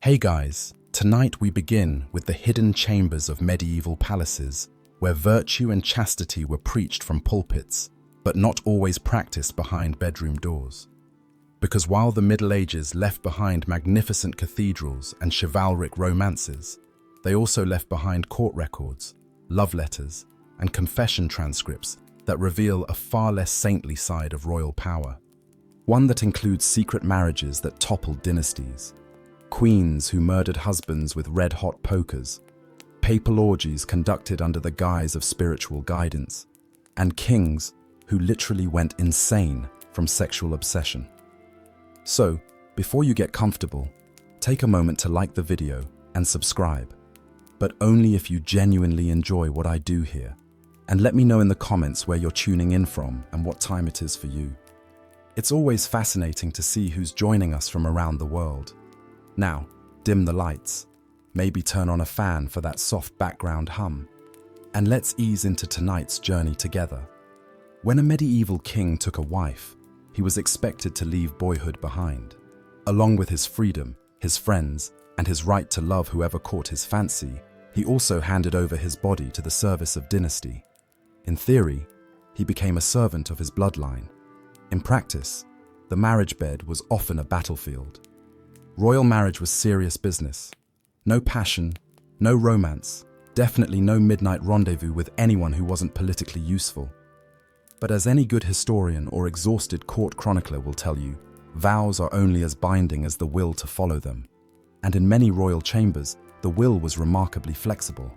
Hey guys, tonight we begin with the hidden chambers of medieval palaces, where virtue and chastity were preached from pulpits, but not always practiced behind bedroom doors. Because while the Middle Ages left behind magnificent cathedrals and chivalric romances, they also left behind court records, love letters, and confession transcripts that reveal a far less saintly side of royal power. One that includes secret marriages that toppled dynasties, queens who murdered husbands with red-hot pokers, papal orgies conducted under the guise of spiritual guidance, and kings who literally went insane from sexual obsession. So, before you get comfortable, take a moment to like the video and subscribe, but only if you genuinely enjoy what I do here. And let me know in the comments where you're tuning in from and what time it is for you. It's always fascinating to see who's joining us from around the world. Now, dim the lights, maybe turn on a fan for that soft background hum, and let's ease into tonight's journey together. When a medieval king took a wife, he was expected to leave boyhood behind, along with his freedom, his friends, and his right to love whoever caught his fancy. He also handed over his body to the service of dynasty. In theory, he became a servant of his bloodline. In practice, the marriage bed was often a battlefield. Royal marriage was serious business. No passion, no romance, definitely no midnight rendezvous with anyone who wasn't politically useful. But as any good historian or exhausted court chronicler will tell you, vows are only as binding as the will to follow them. And in many royal chambers, the will was remarkably flexible.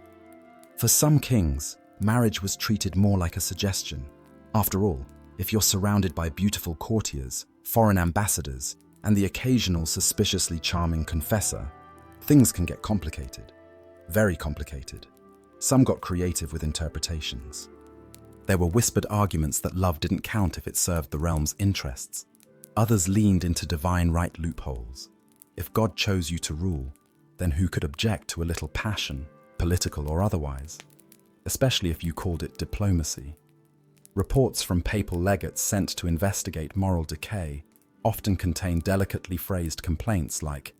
For some kings, marriage was treated more like a suggestion. After all, if you're surrounded by beautiful courtiers, foreign ambassadors, and the occasional suspiciously charming confessor, things can get complicated. Very complicated. Some got creative with interpretations. There were whispered arguments that love didn't count if it served the realm's interests. Others leaned into divine right loopholes. If God chose you to rule, then who could object to a little passion, political or otherwise? Especially if you called it diplomacy. Reports from papal legates sent to investigate moral decay often contain delicately phrased complaints like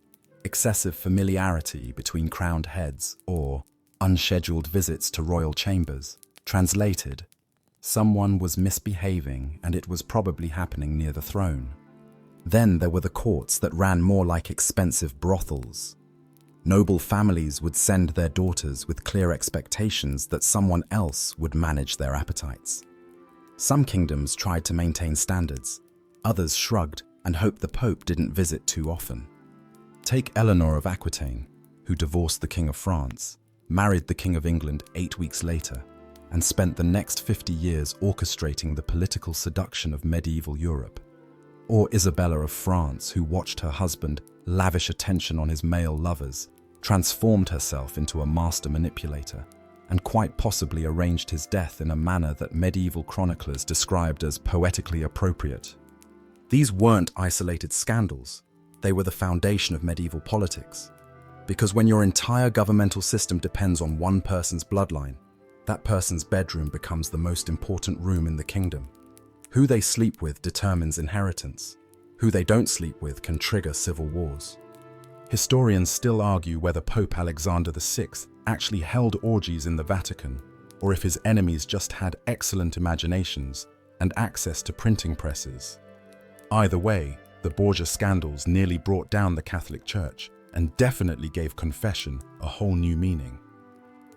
excessive familiarity between crowned heads or unscheduled visits to royal chambers. Translated, someone was misbehaving and it was probably happening near the throne. Then there were the courts that ran more like expensive brothels. Noble families would send their daughters with clear expectations that someone else would manage their appetites. Some kingdoms tried to maintain standards, others shrugged and hoped the Pope didn't visit too often. Take Eleanor of Aquitaine, who divorced the King of France, married the King of England 8 weeks later, and spent the next 50 years orchestrating the political seduction of medieval Europe. Or Isabella of France, who watched her husband lavish attention on his male lovers, transformed herself into a master manipulator, and quite possibly arranged his death in a manner that medieval chroniclers described as poetically appropriate. These weren't isolated scandals, they were the foundation of medieval politics. Because when your entire governmental system depends on one person's bloodline, that person's bedroom becomes the most important room in the kingdom. Who they sleep with determines inheritance. Who they don't sleep with can trigger civil wars. Historians still argue whether Pope Alexander VI actually held orgies in the Vatican, or if his enemies just had excellent imaginations and access to printing presses. Either way, the Borgia scandals nearly brought down the Catholic Church and definitely gave confession a whole new meaning.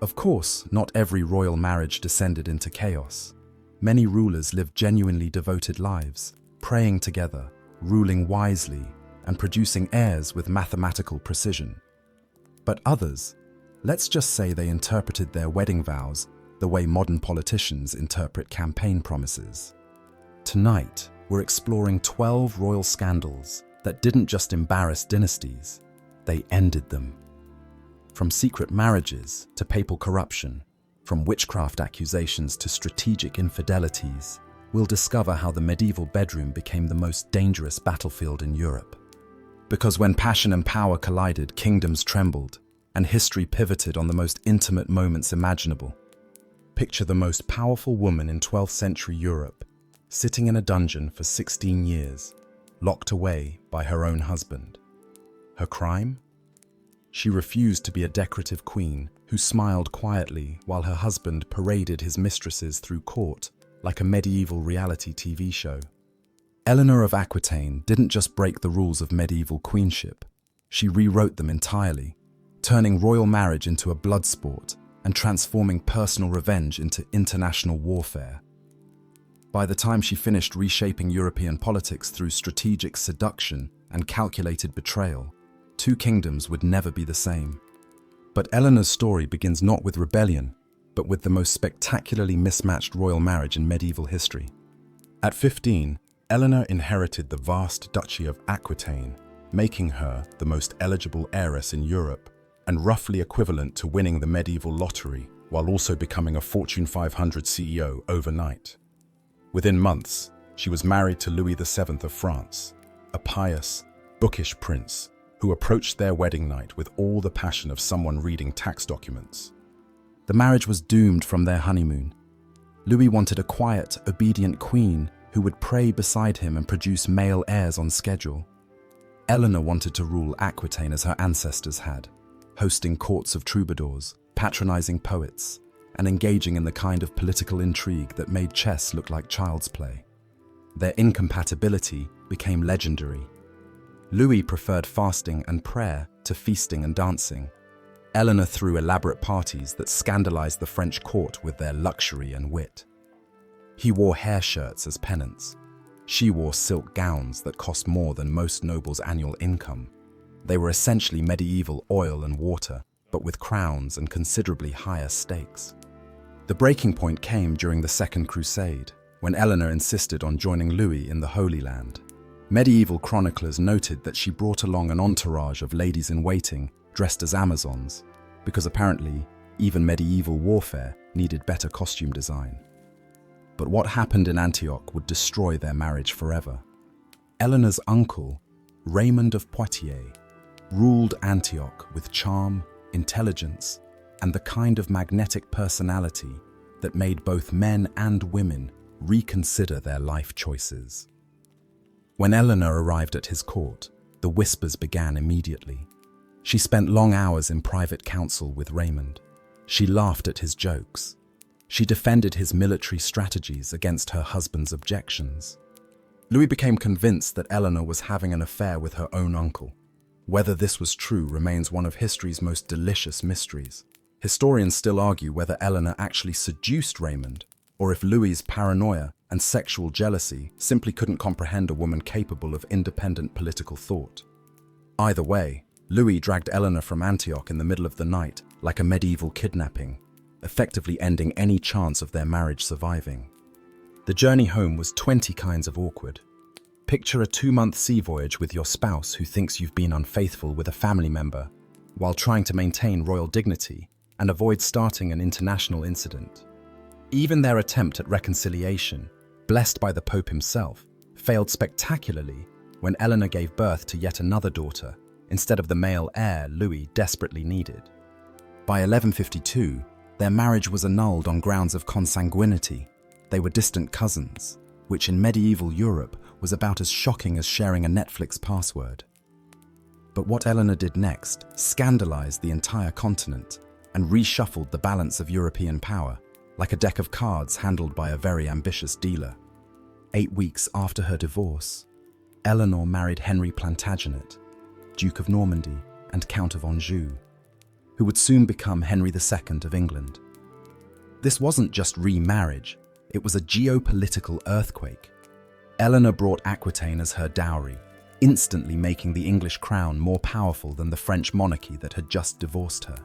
Of course, not every royal marriage descended into chaos. Many rulers lived genuinely devoted lives, praying together, ruling wisely, and producing heirs with mathematical precision. But others, let's just say they interpreted their wedding vows the way modern politicians interpret campaign promises. Tonight, we're exploring 12 royal scandals that didn't just embarrass dynasties, they ended them. From secret marriages to papal corruption, from witchcraft accusations to strategic infidelities, we'll discover how the medieval bedroom became the most dangerous battlefield in Europe. Because when passion and power collided, kingdoms trembled, and history pivoted on the most intimate moments imaginable. Picture the most powerful woman in 12th century Europe, sitting in a dungeon for 16 years, locked away by her own husband. Her crime? She refused to be a decorative queen who smiled quietly while her husband paraded his mistresses through court like a medieval reality TV show. Eleanor of Aquitaine didn't just break the rules of medieval queenship, she rewrote them entirely, turning royal marriage into a blood sport and transforming personal revenge into international warfare. By the time she finished reshaping European politics through strategic seduction and calculated betrayal, two kingdoms would never be the same. But Eleanor's story begins not with rebellion, but with the most spectacularly mismatched royal marriage in medieval history. At 15, Eleanor inherited the vast Duchy of Aquitaine, making her the most eligible heiress in Europe and roughly equivalent to winning the medieval lottery, while also becoming a Fortune 500 CEO overnight. Within months, she was married to Louis VII of France, a pious, bookish prince who approached their wedding night with all the passion of someone reading tax documents. The marriage was doomed from their honeymoon. Louis wanted a quiet, obedient queen who would pray beside him and produce male heirs on schedule. Eleanor wanted to rule Aquitaine as her ancestors had, hosting courts of troubadours, patronizing poets, and engaging in the kind of political intrigue that made chess look like child's play. Their incompatibility became legendary. Louis preferred fasting and prayer to feasting and dancing. Eleanor threw elaborate parties that scandalized the French court with their luxury and wit. He wore hair shirts as penance. She wore silk gowns that cost more than most nobles' annual income. They were essentially medieval oil and water, but with crowns and considerably higher stakes. The breaking point came during the Second Crusade, when Eleanor insisted on joining Louis in the Holy Land. Medieval chroniclers noted that she brought along an entourage of ladies-in-waiting dressed as Amazons, because apparently even medieval warfare needed better costume design. But what happened in Antioch would destroy their marriage forever. Eleanor's uncle, Raymond of Poitiers, ruled Antioch with charm, intelligence, and the kind of magnetic personality that made both men and women reconsider their life choices. When Eleanor arrived at his court, the whispers began immediately. She spent long hours in private council with Raymond. She laughed at his jokes. She defended his military strategies against her husband's objections. Louis became convinced that Eleanor was having an affair with her own uncle. Whether this was true remains one of history's most delicious mysteries. Historians still argue whether Eleanor actually seduced Raymond, or if Louis's paranoia and sexual jealousy simply couldn't comprehend a woman capable of independent political thought. Either way, Louis dragged Eleanor from Antioch in the middle of the night like a medieval kidnapping, effectively ending any chance of their marriage surviving. The journey home was 20 kinds of awkward. Picture a 2-month sea voyage with your spouse who thinks you've been unfaithful with a family member, while trying to maintain royal dignity and avoid starting an international incident. Even their attempt at reconciliation, blessed by the Pope himself, failed spectacularly when Eleanor gave birth to yet another daughter, instead of the male heir Louis desperately needed. By 1152, their marriage was annulled on grounds of consanguinity. They were distant cousins, which in medieval Europe was about as shocking as sharing a Netflix password. But what Eleanor did next scandalized the entire continent and reshuffled the balance of European power, like a deck of cards handled by a very ambitious dealer. 8 weeks after her divorce, Eleanor married Henry Plantagenet, Duke of Normandy and Count of Anjou, who would soon become Henry II of England. This wasn't just remarriage, it was a geopolitical earthquake. Eleanor brought Aquitaine as her dowry, instantly making the English crown more powerful than the French monarchy that had just divorced her.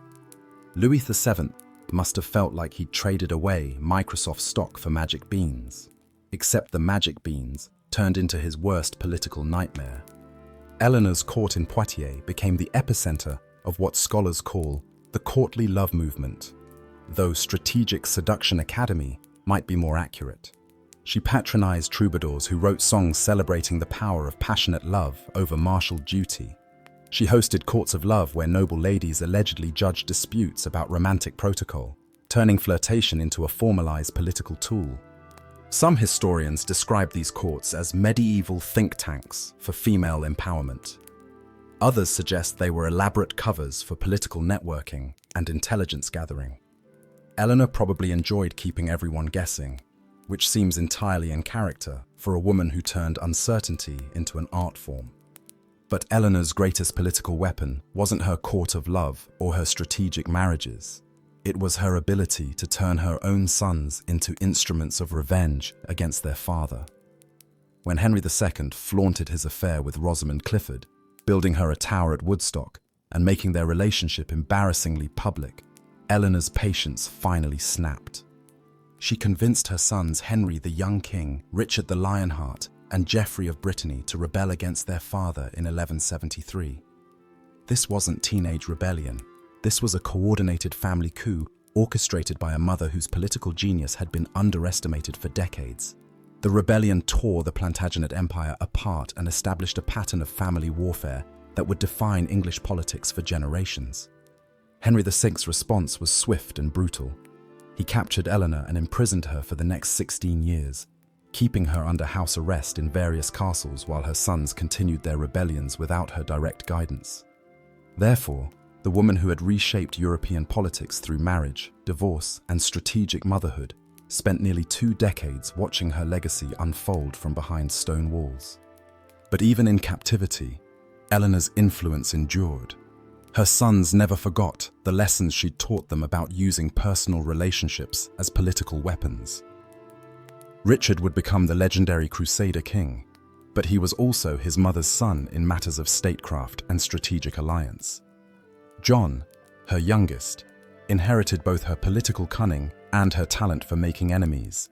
Louis VII must have felt like he'd traded away Microsoft stock for magic beans, except the magic beans turned into his worst political nightmare. Eleanor's court in Poitiers became the epicenter of what scholars call the courtly love movement, though strategic seduction academy might be more accurate. She patronized troubadours who wrote songs celebrating the power of passionate love over martial duty. She hosted courts of love where noble ladies allegedly judged disputes about romantic protocol, turning flirtation into a formalized political tool. Some historians describe these courts as medieval think tanks for female empowerment. Others suggest they were elaborate covers for political networking and intelligence gathering. Eleanor probably enjoyed keeping everyone guessing, which seems entirely in character for a woman who turned uncertainty into an art form. But Eleanor's greatest political weapon wasn't her court of love or her strategic marriages. It was her ability to turn her own sons into instruments of revenge against their father. When Henry II flaunted his affair with Rosamund Clifford, building her a tower at Woodstock and making their relationship embarrassingly public, Eleanor's patience finally snapped. She convinced her sons Henry the Young King, Richard the Lionheart, and Geoffrey of Brittany to rebel against their father in 1173. This wasn't teenage rebellion. This was a coordinated family coup orchestrated by a mother whose political genius had been underestimated for decades. The rebellion tore the Plantagenet Empire apart and established a pattern of family warfare that would define English politics for generations. Henry VI's response was swift and brutal. He captured Eleanor and imprisoned her for the next 16 years, keeping her under house arrest in various castles while her sons continued their rebellions without her direct guidance. Therefore, the woman who had reshaped European politics through marriage, divorce, and strategic motherhood spent nearly 2 decades watching her legacy unfold from behind stone walls. But even in captivity, Eleanor's influence endured. Her sons never forgot the lessons she'd taught them about using personal relationships as political weapons. Richard would become the legendary Crusader king, but he was also his mother's son in matters of statecraft and strategic alliance. John, her youngest, inherited both her political cunning and her talent for making enemies,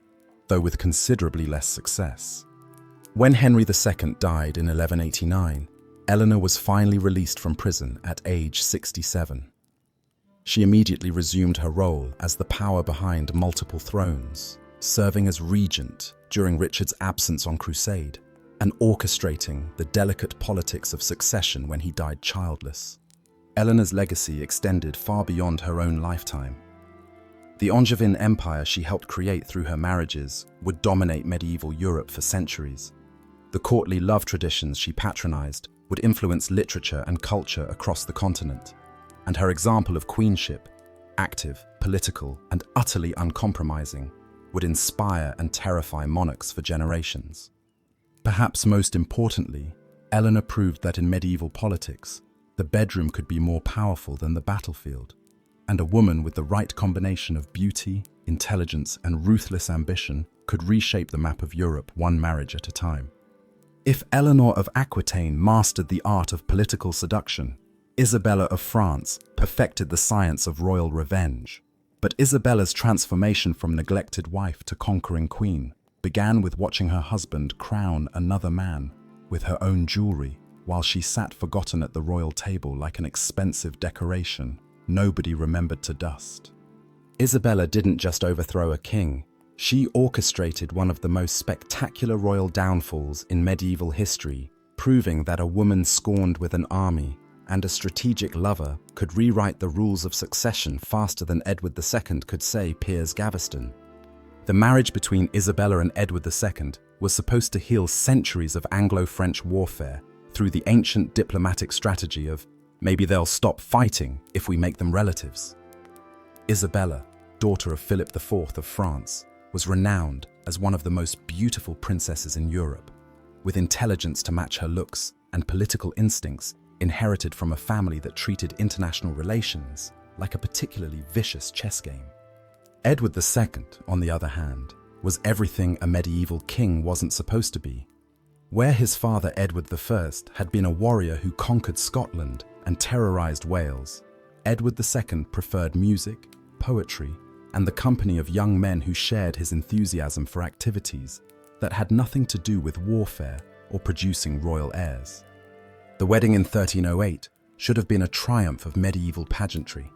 though with considerably less success. When Henry II died in 1189, Eleanor was finally released from prison at age 67. She immediately resumed her role as the power behind multiple thrones, serving as regent during Richard's absence on crusade, and orchestrating the delicate politics of succession when he died childless. Eleanor's legacy extended far beyond her own lifetime. The Angevin Empire she helped create through her marriages would dominate medieval Europe for centuries. The courtly love traditions she patronized would influence literature and culture across the continent, and her example of queenship, active, political, and utterly uncompromising, would inspire and terrify monarchs for generations. Perhaps most importantly, Eleanor proved that in medieval politics, the bedroom could be more powerful than the battlefield, and a woman with the right combination of beauty, intelligence, and ruthless ambition could reshape the map of Europe one marriage at a time. If Eleanor of Aquitaine mastered the art of political seduction, Isabella of France perfected the science of royal revenge. But Isabella's transformation from neglected wife to conquering queen began with watching her husband crown another man with her own jewelry while she sat forgotten at the royal table like an expensive decoration nobody remembered to dust. Isabella didn't just overthrow a king, she orchestrated one of the most spectacular royal downfalls in medieval history, proving that a woman scorned with an army and a strategic lover could rewrite the rules of succession faster than Edward II could say Piers Gaveston. The marriage between Isabella and Edward II was supposed to heal centuries of Anglo-French warfare through the ancient diplomatic strategy of maybe they'll stop fighting if we make them relatives. Isabella, daughter of Philip IV of France, was renowned as one of the most beautiful princesses in Europe, with intelligence to match her looks and political instincts inherited from a family that treated international relations like a particularly vicious chess game. Edward II, on the other hand, was everything a medieval king wasn't supposed to be. Where his father Edward I had been a warrior who conquered Scotland and terrorized Wales, Edward II preferred music, poetry, and the company of young men who shared his enthusiasm for activities that had nothing to do with warfare or producing royal heirs. The wedding in 1308 should have been a triumph of medieval pageantry.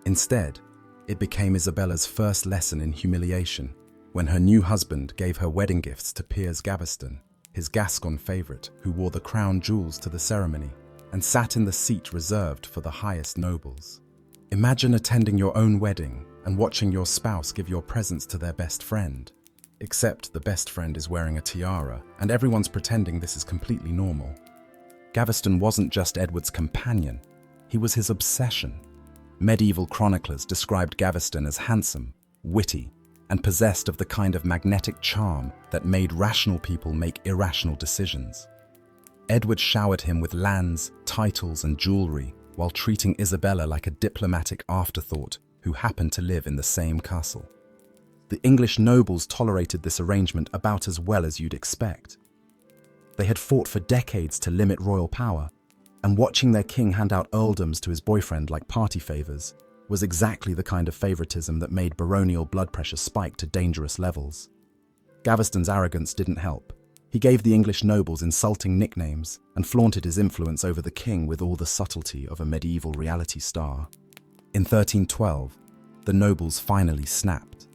Instead, it became Isabella's first lesson in humiliation when her new husband gave her wedding gifts to Piers Gaveston, his Gascon favorite who wore the crown jewels to the ceremony and sat in the seat reserved for the highest nobles. Imagine attending your own wedding and watching your spouse give your presents to their best friend, except the best friend is wearing a tiara and everyone's pretending this is completely normal. Gaveston wasn't just Edward's companion, he was his obsession. Medieval chroniclers described Gaveston as handsome, witty, and possessed of the kind of magnetic charm that made rational people make irrational decisions. Edward showered him with lands, titles, and jewelry, while treating Isabella like a diplomatic afterthought who happened to live in the same castle. The English nobles tolerated this arrangement about as well as you'd expect. They had fought for decades to limit royal power, and watching their king hand out earldoms to his boyfriend like party favors was exactly the kind of favoritism that made baronial blood pressure spike to dangerous levels. Gaveston's arrogance didn't help. He gave the English nobles insulting nicknames and flaunted his influence over the king with all the subtlety of a medieval reality star. In 1312, the nobles finally snapped.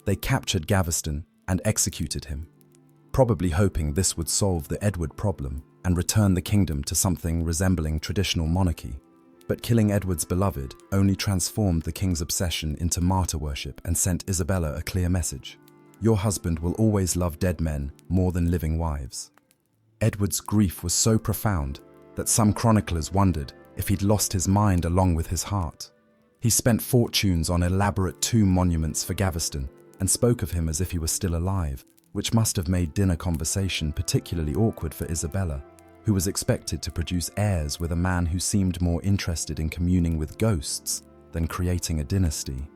They captured Gaveston and executed him, probably hoping this would solve the Edward problem and return the kingdom to something resembling traditional monarchy. But killing Edward's beloved only transformed the king's obsession into martyr worship and sent Isabella a clear message. Your husband will always love dead men more than living wives. Edward's grief was so profound that some chroniclers wondered if he'd lost his mind along with his heart. He spent fortunes on elaborate tomb monuments for Gaveston and spoke of him as if he were still alive, which must have made dinner conversation particularly awkward for Isabella, who was expected to produce heirs with a man who seemed more interested in communing with ghosts than creating a dynasty.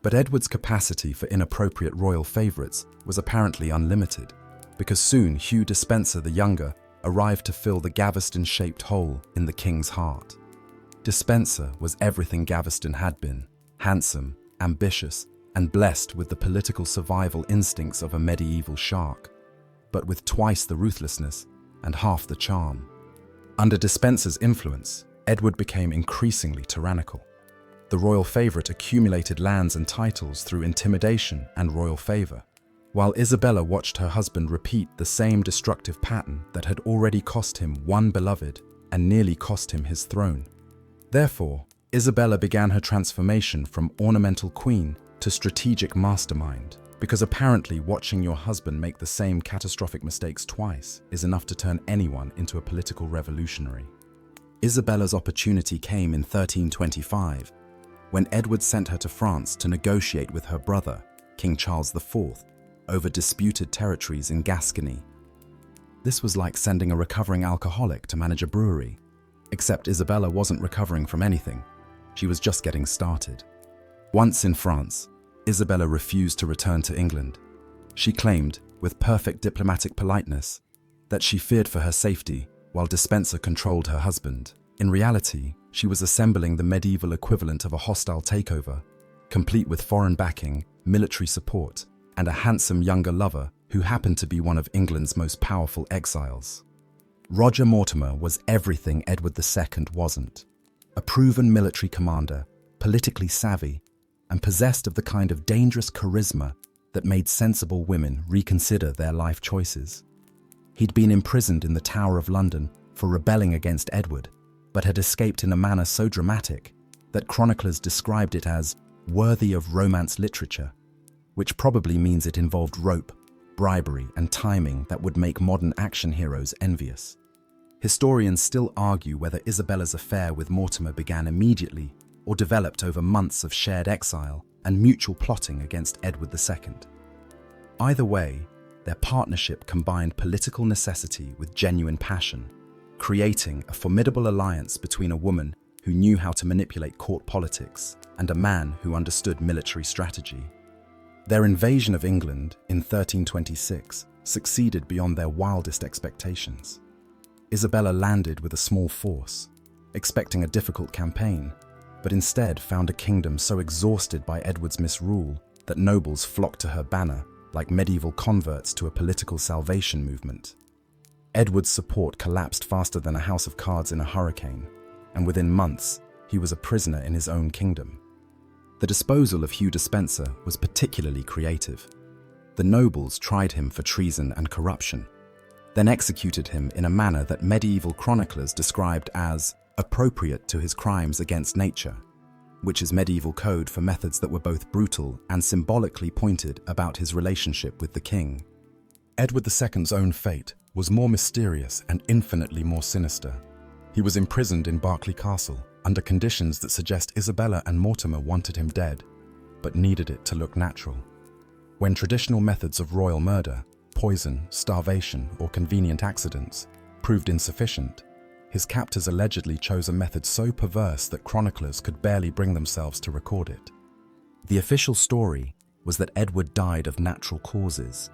But Edward's capacity for inappropriate royal favourites was apparently unlimited, because soon Hugh Despenser the Younger arrived to fill the Gaveston-shaped hole in the king's heart. Despenser was everything Gaveston had been: handsome, ambitious, and blessed with the political survival instincts of a medieval shark, but with twice the ruthlessness and half the charm. Under Despenser's influence, Edward became increasingly tyrannical. The royal favourite accumulated lands and titles through intimidation and royal favour, while Isabella watched her husband repeat the same destructive pattern that had already cost him one beloved and nearly cost him his throne. Therefore, Isabella began her transformation from ornamental queen to strategic mastermind, because apparently watching your husband make the same catastrophic mistakes twice is enough to turn anyone into a political revolutionary. Isabella's opportunity came in 1325, when Edward sent her to France to negotiate with her brother, King Charles IV, over disputed territories in Gascony. This was like sending a recovering alcoholic to manage a brewery, except Isabella wasn't recovering from anything. She was just getting started. Once in France, Isabella refused to return to England. She claimed, with perfect diplomatic politeness, that she feared for her safety while Despenser controlled her husband. In reality, she was assembling the medieval equivalent of a hostile takeover, complete with foreign backing, military support, and a handsome younger lover who happened to be one of England's most powerful exiles. Roger Mortimer was everything Edward II wasn't: a proven military commander, politically savvy, and possessed of the kind of dangerous charisma that made sensible women reconsider their life choices. He'd been imprisoned in the Tower of London for rebelling against Edward, but had escaped in a manner so dramatic that chroniclers described it as worthy of romance literature, which probably means it involved rope, bribery, and timing that would make modern action heroes envious. Historians still argue whether Isabella's affair with Mortimer began immediately or developed over months of shared exile and mutual plotting against Edward II. Either way, their partnership combined political necessity with genuine passion, creating a formidable alliance between a woman who knew how to manipulate court politics and a man who understood military strategy. Their invasion of England in 1326 succeeded beyond their wildest expectations. Isabella landed with a small force, expecting a difficult campaign, but instead found a kingdom so exhausted by Edward's misrule that nobles flocked to her banner like medieval converts to a political salvation movement. Edward's support collapsed faster than a house of cards in a hurricane, and within months, he was a prisoner in his own kingdom. The disposal of Hugh Despenser was particularly creative. The nobles tried him for treason and corruption, then executed him in a manner that medieval chroniclers described as appropriate to his crimes against nature, which is medieval code for methods that were both brutal and symbolically pointed about his relationship with the king. Edward II's own fate was more mysterious and infinitely more sinister. He was imprisoned in Berkeley Castle under conditions that suggest Isabella and Mortimer wanted him dead, but needed it to look natural. When traditional methods of royal murder, poison, starvation, or convenient accidents, proved insufficient, his captors allegedly chose a method so perverse that chroniclers could barely bring themselves to record it. The official story was that Edward died of natural causes.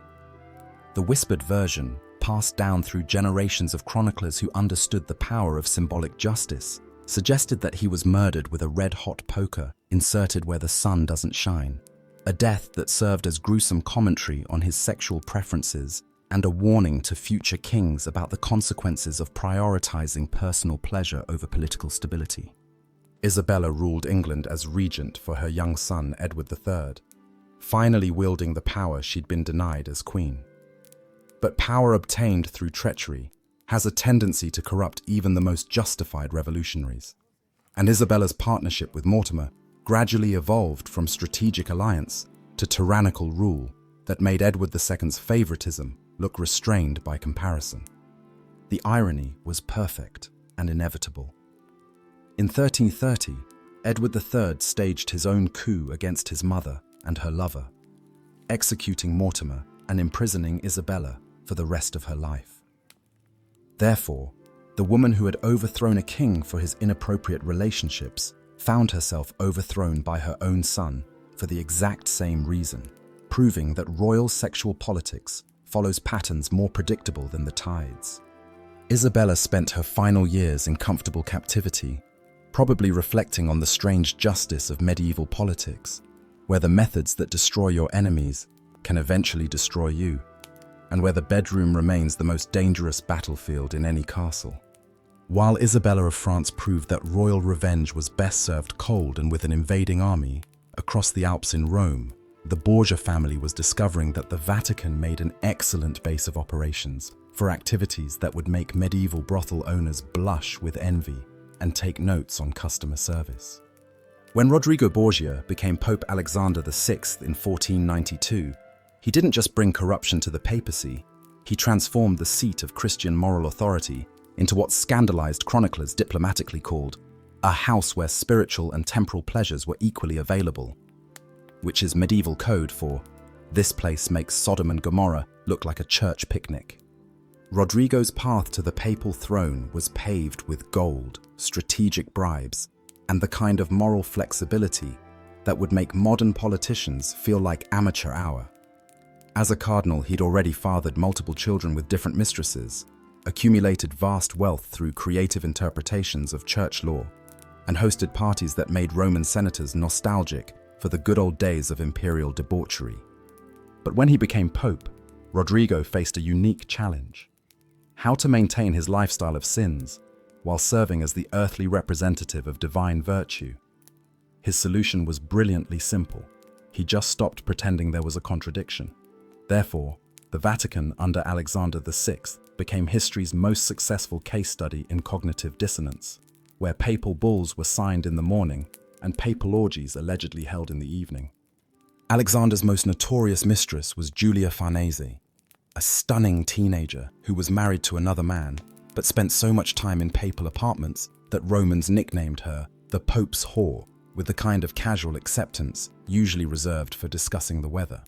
The whispered version, passed down through generations of chroniclers who understood the power of symbolic justice, suggested that he was murdered with a red-hot poker inserted where the sun doesn't shine, a death that served as gruesome commentary on his sexual preferences and a warning to future kings about the consequences of prioritizing personal pleasure over political stability. Isabella ruled England as regent for her young son Edward III, finally wielding the power she'd been denied as queen. But power obtained through treachery has a tendency to corrupt even the most justified revolutionaries. And Isabella's partnership with Mortimer gradually evolved from strategic alliance to tyrannical rule that made Edward II's favoritism look restrained by comparison. The irony was perfect and inevitable. In 1330, Edward III staged his own coup against his mother and her lover, executing Mortimer and imprisoning Isabella for the rest of her life. Therefore, the woman who had overthrown a king for his inappropriate relationships found herself overthrown by her own son for the exact same reason, proving that royal sexual politics follows patterns more predictable than the tides. Isabella spent her final years in comfortable captivity, probably reflecting on the strange justice of medieval politics, where the methods that destroy your enemies can eventually destroy you, and where the bedroom remains the most dangerous battlefield in any castle. While Isabella of France proved that royal revenge was best served cold and with an invading army, across the Alps in Rome, the Borgia family was discovering that the Vatican made an excellent base of operations for activities that would make medieval brothel owners blush with envy and take notes on customer service. When Rodrigo Borgia became Pope Alexander VI in 1492, he didn't just bring corruption to the papacy, he transformed the seat of Christian moral authority into what scandalized chroniclers diplomatically called a house where spiritual and temporal pleasures were equally available, which is medieval code for this place makes Sodom and Gomorrah look like a church picnic. Rodrigo's path to the papal throne was paved with gold, strategic bribes, and the kind of moral flexibility that would make modern politicians feel like amateur hour. As a cardinal, he'd already fathered multiple children with different mistresses, accumulated vast wealth through creative interpretations of church law, and hosted parties that made Roman senators nostalgic for the good old days of imperial debauchery. But when he became pope, Rodrigo faced a unique challenge: how to maintain his lifestyle of sins while serving as the earthly representative of divine virtue. His solution was brilliantly simple. He just stopped pretending there was a contradiction. Therefore, the Vatican under Alexander VI became history's most successful case study in cognitive dissonance, where papal bulls were signed in the morning and papal orgies allegedly held in the evening. Alexander's most notorious mistress was Julia Farnese, a stunning teenager who was married to another man, but spent so much time in papal apartments that Romans nicknamed her the Pope's whore, with the kind of casual acceptance usually reserved for discussing the weather.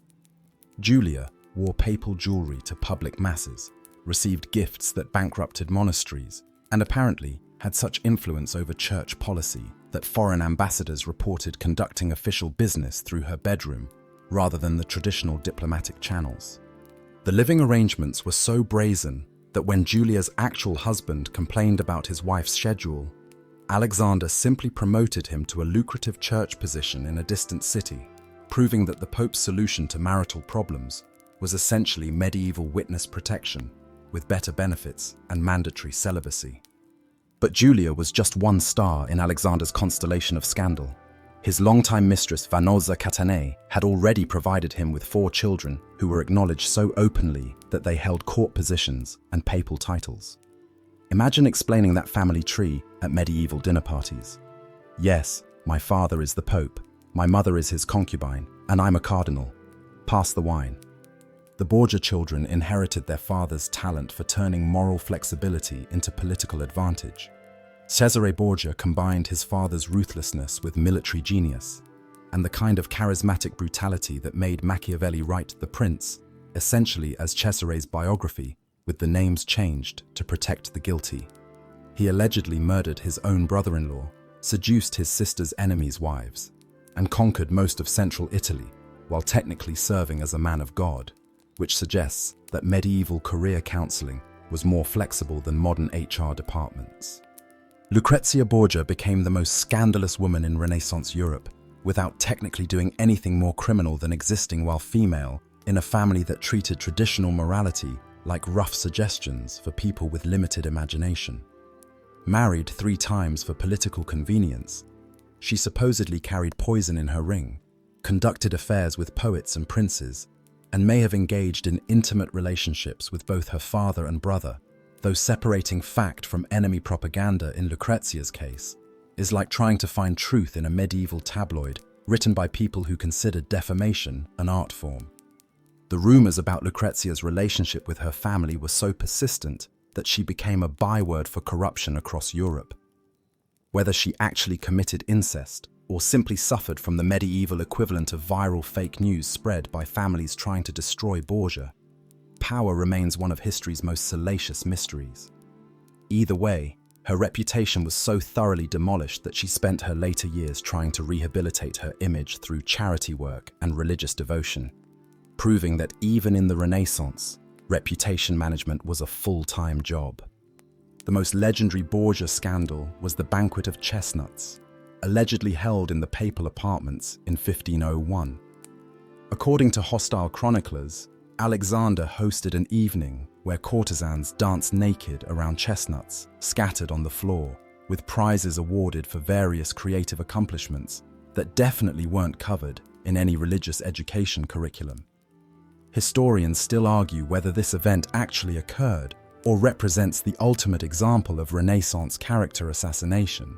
Julia wore papal jewelry to public masses, received gifts that bankrupted monasteries, and apparently had such influence over church policy that foreign ambassadors reported conducting official business through her bedroom rather than the traditional diplomatic channels. The living arrangements were so brazen that when Julia's actual husband complained about his wife's schedule, Alexander simply promoted him to a lucrative church position in a distant city, proving that the Pope's solution to marital problems was essentially medieval witness protection with better benefits and mandatory celibacy. But Julia was just one star in Alexander's constellation of scandal. His longtime mistress Vanosa Catane had already provided him with 4 children who were acknowledged so openly that they held court positions and papal titles. Imagine explaining that family tree at medieval dinner parties. Yes, my father is the Pope, my mother is his concubine, and I'm a cardinal. Pass the wine. The Borgia children inherited their father's talent for turning moral flexibility into political advantage. Cesare Borgia combined his father's ruthlessness with military genius, and the kind of charismatic brutality that made Machiavelli write The Prince, essentially as Cesare's biography, with the names changed to protect the guilty. He allegedly murdered his own brother-in-law, seduced his sister's enemies' wives, and conquered most of central Italy, while technically serving as a man of God, which suggests that medieval career counseling was more flexible than modern HR departments. Lucrezia Borgia became the most scandalous woman in Renaissance Europe, without technically doing anything more criminal than existing while female in a family that treated traditional morality like rough suggestions for people with limited imagination. Married 3 times for political convenience, she supposedly carried poison in her ring, conducted affairs with poets and princes, and may have engaged in intimate relationships with both her father and brother, though separating fact from enemy propaganda in Lucrezia's case is like trying to find truth in a medieval tabloid written by people who considered defamation an art form. The rumors about Lucrezia's relationship with her family were so persistent that she became a byword for corruption across Europe. Whether she actually committed incest or simply suffered from the medieval equivalent of viral fake news spread by families trying to destroy Borgia, power remains one of history's most salacious mysteries. Either way, her reputation was so thoroughly demolished that she spent her later years trying to rehabilitate her image through charity work and religious devotion, proving that even in the Renaissance, reputation management was a full-time job. The most legendary Borgia scandal was the Banquet of Chestnuts, allegedly held in the papal apartments in 1501. According to hostile chroniclers, Alexander hosted an evening where courtesans danced naked around chestnuts scattered on the floor, with prizes awarded for various creative accomplishments that definitely weren't covered in any religious education curriculum. Historians still argue whether this event actually occurred or represents the ultimate example of Renaissance character assassination.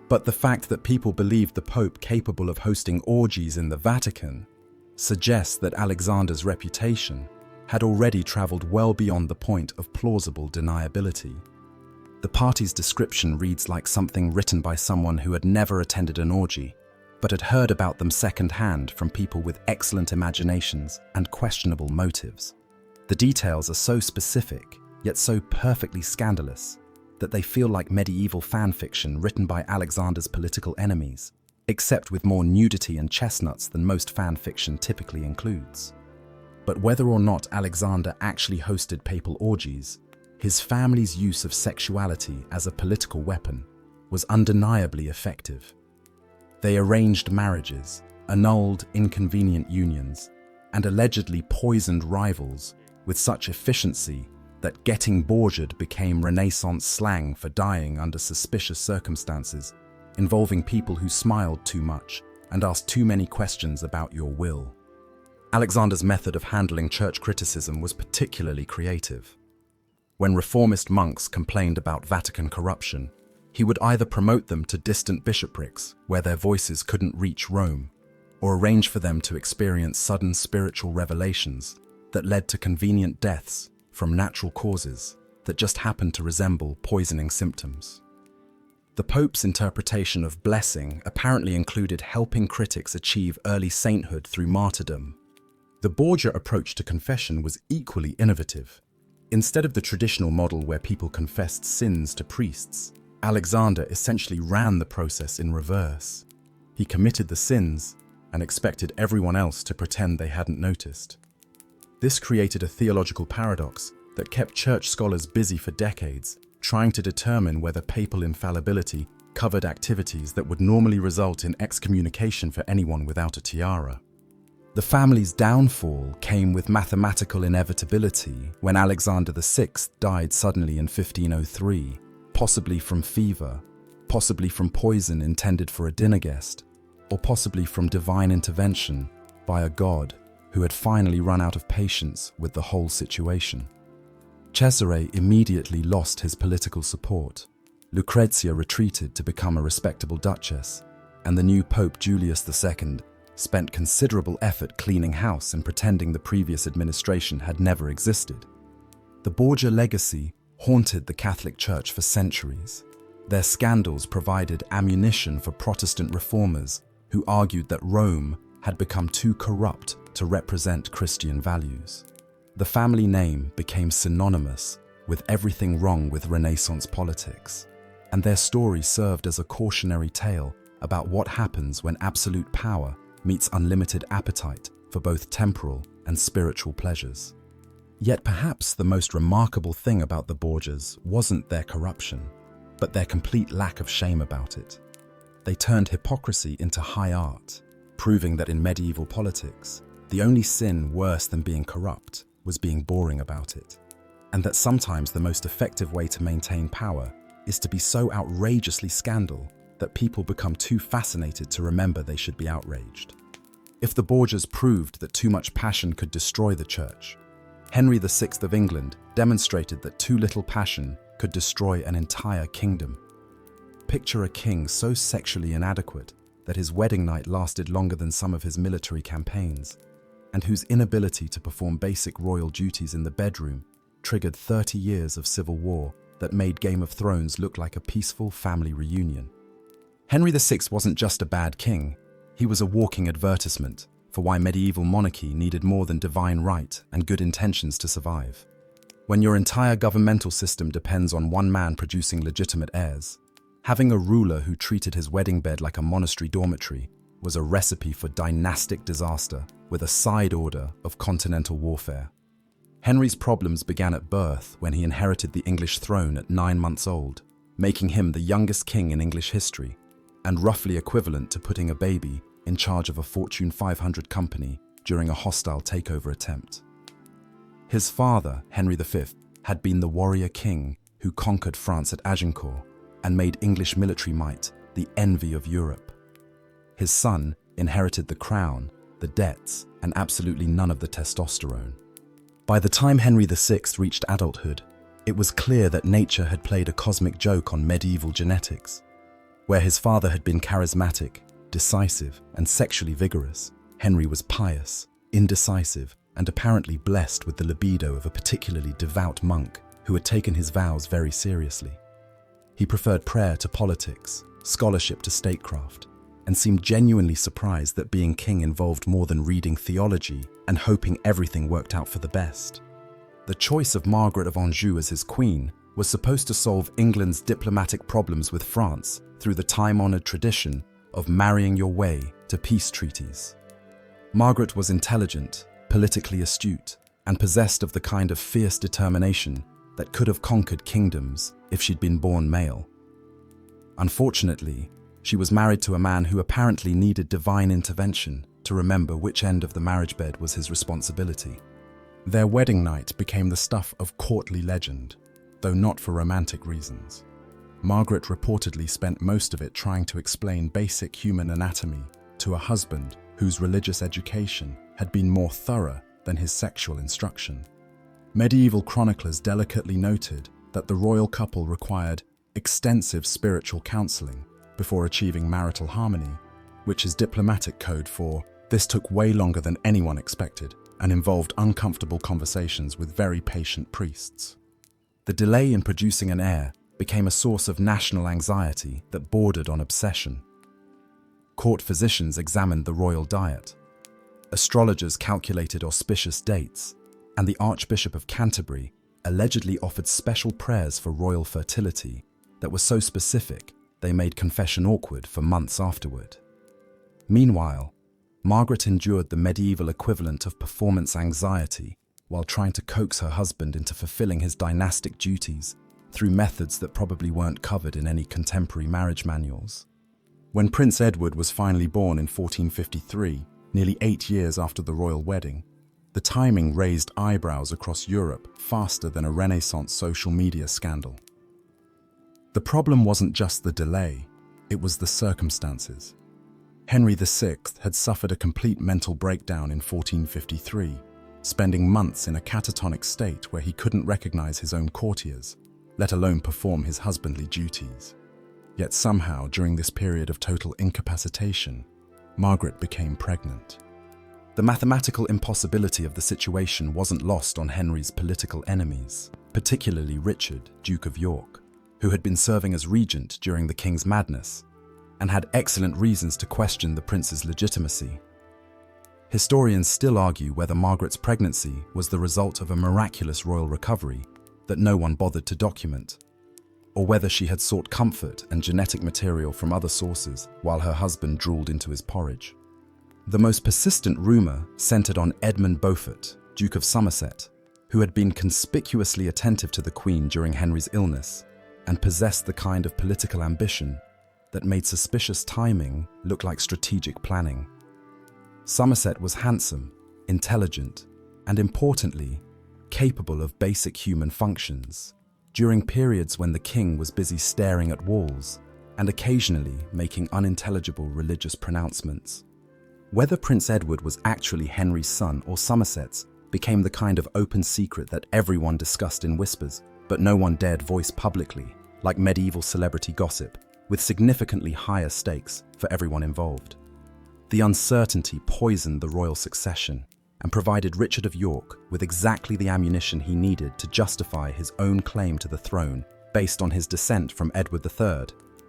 But the fact that people believed the Pope capable of hosting orgies in the Vatican suggests that Alexander's reputation had already traveled well beyond the point of plausible deniability. The party's description reads like something written by someone who had never attended an orgy, but had heard about them secondhand from people with excellent imaginations and questionable motives. The details are so specific, yet so perfectly scandalous, that they feel like medieval fan fiction written by Alexander's political enemies, except with more nudity and chestnuts than most fan fiction typically includes. But whether or not Alexander actually hosted papal orgies, his family's use of sexuality as a political weapon was undeniably effective. They arranged marriages, annulled inconvenient unions, and allegedly poisoned rivals with such efficiency that getting Borgia'd became Renaissance slang for dying under suspicious circumstances, involving people who smiled too much and asked too many questions about your will. Alexander's method of handling church criticism was particularly creative. When reformist monks complained about Vatican corruption, he would either promote them to distant bishoprics where their voices couldn't reach Rome, or arrange for them to experience sudden spiritual revelations that led to convenient deaths from natural causes that just happened to resemble poisoning symptoms. The Pope's interpretation of blessing apparently included helping critics achieve early sainthood through martyrdom. The Borgia approach to confession was equally innovative. Instead of the traditional model where people confessed sins to priests, Alexander essentially ran the process in reverse. He committed the sins and expected everyone else to pretend they hadn't noticed. This created a theological paradox that kept church scholars busy for decades, trying to determine whether papal infallibility covered activities that would normally result in excommunication for anyone without a tiara. The family's downfall came with mathematical inevitability when Alexander VI died suddenly in 1503, possibly from fever, possibly from poison intended for a dinner guest, or possibly from divine intervention by a god who had finally run out of patience with the whole situation. Cesare immediately lost his political support. Lucrezia retreated to become a respectable duchess, and the new Pope Julius II spent considerable effort cleaning house and pretending the previous administration had never existed. The Borgia legacy haunted the Catholic Church for centuries. Their scandals provided ammunition for Protestant reformers who argued that Rome had become too corrupt to represent Christian values. The family name became synonymous with everything wrong with Renaissance politics, and their story served as a cautionary tale about what happens when absolute power meets unlimited appetite for both temporal and spiritual pleasures. Yet perhaps the most remarkable thing about the Borgias wasn't their corruption, but their complete lack of shame about it. They turned hypocrisy into high art, proving that in medieval politics, the only sin worse than being corrupt was being boring about it, and that sometimes the most effective way to maintain power is to be so outrageously scandal that people become too fascinated to remember they should be outraged. If the Borgias proved that too much passion could destroy the church, Henry VI of England demonstrated that too little passion could destroy an entire kingdom. Picture a king so sexually inadequate that his wedding night lasted longer than some of his military campaigns, and whose inability to perform basic royal duties in the bedroom triggered 30 years of civil war that made Game of Thrones look like a peaceful family reunion. Henry VI wasn't just a bad king, he was a walking advertisement for why medieval monarchy needed more than divine right and good intentions to survive. When your entire governmental system depends on one man producing legitimate heirs, having a ruler who treated his wedding bed like a monastery dormitory was a recipe for dynastic disaster with a side order of continental warfare. Henry's problems began at birth when he inherited the English throne at 9 months old, making him the youngest king in English history, and roughly equivalent to putting a baby in charge of a Fortune 500 company during a hostile takeover attempt. His father, Henry V, had been the warrior king who conquered France at Agincourt and made English military might the envy of Europe. His son inherited the crown, the debts, and absolutely none of the testosterone. By the time Henry VI reached adulthood, it was clear that nature had played a cosmic joke on medieval genetics. Where his father had been charismatic, decisive, and sexually vigorous, Henry was pious, indecisive, and apparently blessed with the libido of a particularly devout monk who had taken his vows very seriously. He preferred prayer to politics, scholarship to statecraft, and seemed genuinely surprised that being king involved more than reading theology and hoping everything worked out for the best. The choice of Margaret of Anjou as his queen was supposed to solve England's diplomatic problems with France through the time-honored tradition of marrying your way to peace treaties. Margaret was intelligent, politically astute, and possessed of the kind of fierce determination that could have conquered kingdoms if she'd been born male. Unfortunately, she was married to a man who apparently needed divine intervention to remember which end of the marriage bed was his responsibility. Their wedding night became the stuff of courtly legend, though not for romantic reasons. Margaret reportedly spent most of it trying to explain basic human anatomy to a husband whose religious education had been more thorough than his sexual instruction. Medieval chroniclers delicately noted that the royal couple required extensive spiritual counseling before achieving marital harmony, which is diplomatic code for this took way longer than anyone expected and involved uncomfortable conversations with very patient priests. The delay in producing an heir became a source of national anxiety that bordered on obsession. Court physicians examined the royal diet. Astrologers calculated auspicious dates, and the Archbishop of Canterbury allegedly offered special prayers for royal fertility that were so specific they made confession awkward for months afterward. Meanwhile, Margaret endured the medieval equivalent of performance anxiety while trying to coax her husband into fulfilling his dynastic duties through methods that probably weren't covered in any contemporary marriage manuals. When Prince Edward was finally born in 1453, nearly 8 years after the royal wedding, the timing raised eyebrows across Europe faster than a Renaissance social media scandal. The problem wasn't just the delay, it was the circumstances. Henry VI had suffered a complete mental breakdown in 1453, spending months in a catatonic state where he couldn't recognize his own courtiers, let alone perform his husbandly duties. Yet somehow, during this period of total incapacitation, Margaret became pregnant. The mathematical impossibility of the situation wasn't lost on Henry's political enemies, particularly Richard, Duke of York, who had been serving as regent during the king's madness and had excellent reasons to question the prince's legitimacy. Historians still argue whether Margaret's pregnancy was the result of a miraculous royal recovery that no one bothered to document, or whether she had sought comfort and genetic material from other sources while her husband drooled into his porridge. The most persistent rumour centred on Edmund Beaufort, Duke of Somerset, who had been conspicuously attentive to the Queen during Henry's illness and possessed the kind of political ambition that made suspicious timing look like strategic planning. Somerset was handsome, intelligent, and importantly, capable of basic human functions during periods when the king was busy staring at walls and occasionally making unintelligible religious pronouncements. Whether Prince Edward was actually Henry's son or Somerset's became the kind of open secret that everyone discussed in whispers, but no one dared voice publicly, like medieval celebrity gossip, with significantly higher stakes for everyone involved. The uncertainty poisoned the royal succession and provided Richard of York with exactly the ammunition he needed to justify his own claim to the throne based on his descent from Edward III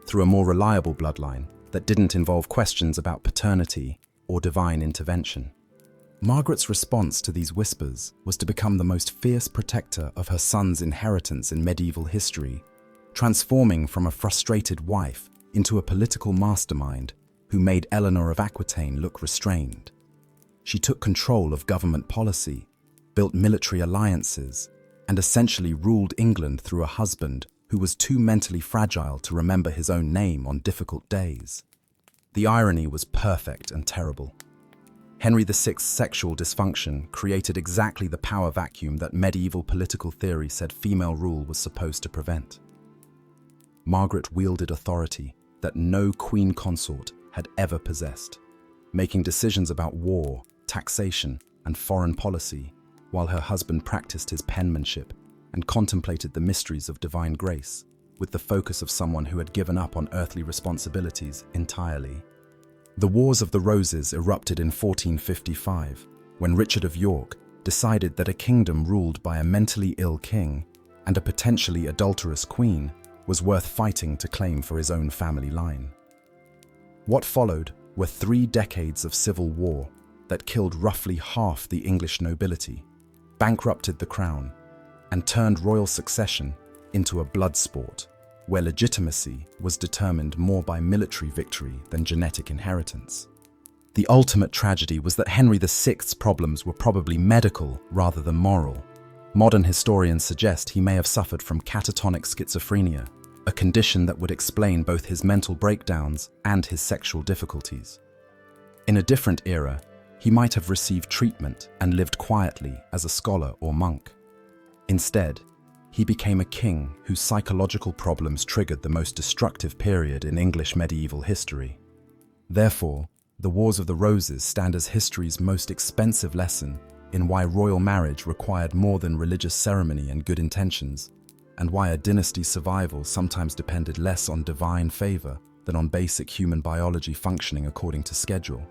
through a more reliable bloodline that didn't involve questions about paternity or divine intervention. Margaret's response to these whispers was to become the most fierce protector of her son's inheritance in medieval history, transforming from a frustrated wife into a political mastermind who made Eleanor of Aquitaine look restrained. She took control of government policy, built military alliances, and essentially ruled England through a husband who was too mentally fragile to remember his own name on difficult days. The irony was perfect and terrible. Henry VI's sexual dysfunction created exactly the power vacuum that medieval political theory said female rule was supposed to prevent. Margaret wielded authority that no queen consort had ever possessed, making decisions about war, taxation, and foreign policy, while her husband practiced his penmanship and contemplated the mysteries of divine grace, with the focus of someone who had given up on earthly responsibilities entirely. The Wars of the Roses erupted in 1455, when Richard of York decided that a kingdom ruled by a mentally ill king and a potentially adulterous queen was worth fighting to claim for his own family line. What followed were 3 decades of civil war that killed roughly half the English nobility, bankrupted the crown, and turned royal succession into a blood sport where legitimacy was determined more by military victory than genetic inheritance. The ultimate tragedy was that Henry VI's problems were probably medical rather than moral. Modern historians suggest he may have suffered from catatonic schizophrenia, a condition that would explain both his mental breakdowns and his sexual difficulties. In a different era, he might have received treatment and lived quietly as a scholar or monk. Instead, he became a king whose psychological problems triggered the most destructive period in English medieval history. Therefore, the Wars of the Roses stand as history's most expensive lesson in why royal marriage required more than religious ceremony and good intentions, and why a dynasty's survival sometimes depended less on divine favor than on basic human biology functioning according to schedule.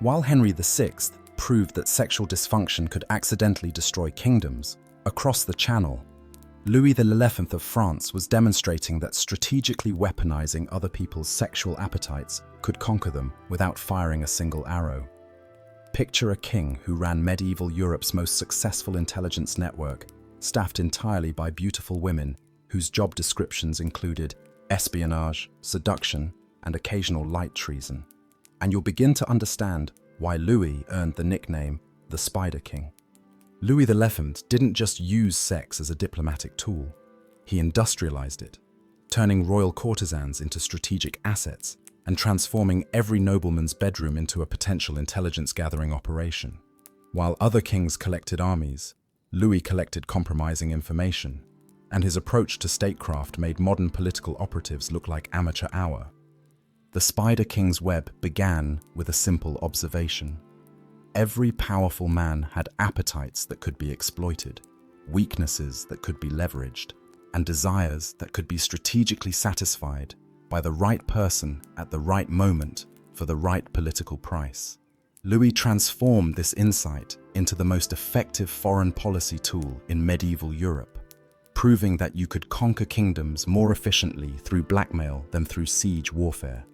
While Henry VI proved that sexual dysfunction could accidentally destroy kingdoms, across the Channel, Louis XI of France was demonstrating that strategically weaponizing other people's sexual appetites could conquer them without firing a single arrow. Picture a king who ran medieval Europe's most successful intelligence network, staffed entirely by beautiful women whose job descriptions included espionage, seduction, and occasional light treason. And you'll begin to understand why Louis earned the nickname the Spider King. Louis XI didn't just use sex as a diplomatic tool, he industrialized it, turning royal courtesans into strategic assets and transforming every nobleman's bedroom into a potential intelligence-gathering operation. While other kings collected armies, Louis collected compromising information, and his approach to statecraft made modern political operatives look like amateur hour. The Spider King's web began with a simple observation. Every powerful man had appetites that could be exploited, weaknesses that could be leveraged, and desires that could be strategically satisfied by the right person at the right moment for the right political price. Louis transformed this insight into the most effective foreign policy tool in medieval Europe, proving that you could conquer kingdoms more efficiently through blackmail than through siege warfare.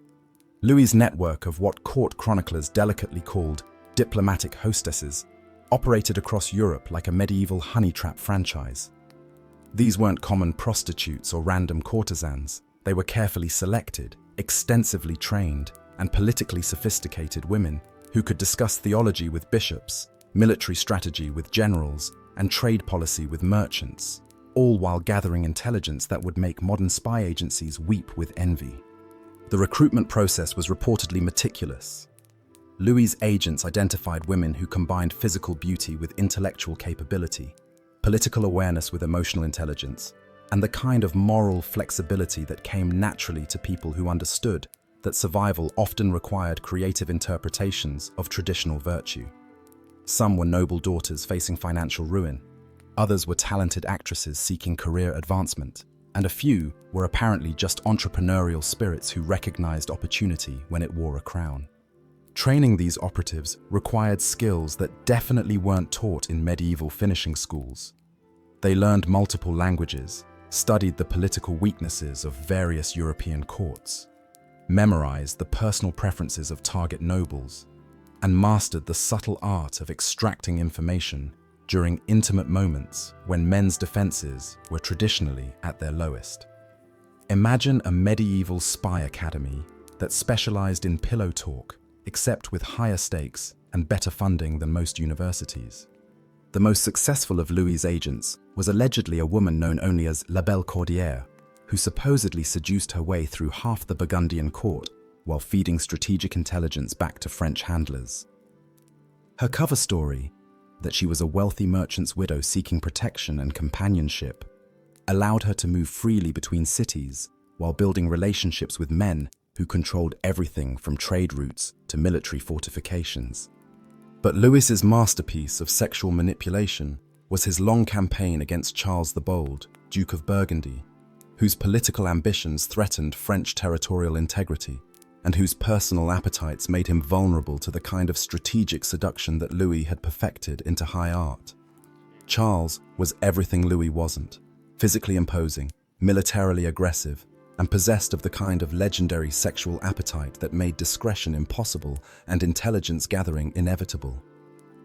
Louis's network of what court chroniclers delicately called diplomatic hostesses operated across Europe like a medieval honey trap franchise. These weren't common prostitutes or random courtesans. They were carefully selected, extensively trained, and politically sophisticated women who could discuss theology with bishops, military strategy with generals, and trade policy with merchants, all while gathering intelligence that would make modern spy agencies weep with envy. The recruitment process was reportedly meticulous. Louis's agents identified women who combined physical beauty with intellectual capability, political awareness with emotional intelligence, and the kind of moral flexibility that came naturally to people who understood that survival often required creative interpretations of traditional virtue. Some were noble daughters facing financial ruin, others were talented actresses seeking career advancement, and a few were apparently just entrepreneurial spirits who recognized opportunity when it wore a crown. Training these operatives required skills that definitely weren't taught in medieval finishing schools. They learned multiple languages, studied the political weaknesses of various European courts, memorized the personal preferences of target nobles, and mastered the subtle art of extracting information during intimate moments when men's defenses were traditionally at their lowest. Imagine a medieval spy academy that specialized in pillow talk, except with higher stakes and better funding than most universities. The most successful of Louis's agents was allegedly a woman known only as La Belle Cordière, who supposedly seduced her way through half the Burgundian court while feeding strategic intelligence back to French handlers. Her cover story, that she was a wealthy merchant's widow seeking protection and companionship, allowed her to move freely between cities while building relationships with men who controlled everything from trade routes to military fortifications. But Louis's masterpiece of sexual manipulation was his long campaign against Charles the Bold, Duke of Burgundy, whose political ambitions threatened French territorial integrity and whose personal appetites made him vulnerable to the kind of strategic seduction that Louis had perfected into high art. Charles was everything Louis wasn't: physically imposing, militarily aggressive, and possessed of the kind of legendary sexual appetite that made discretion impossible and intelligence gathering inevitable.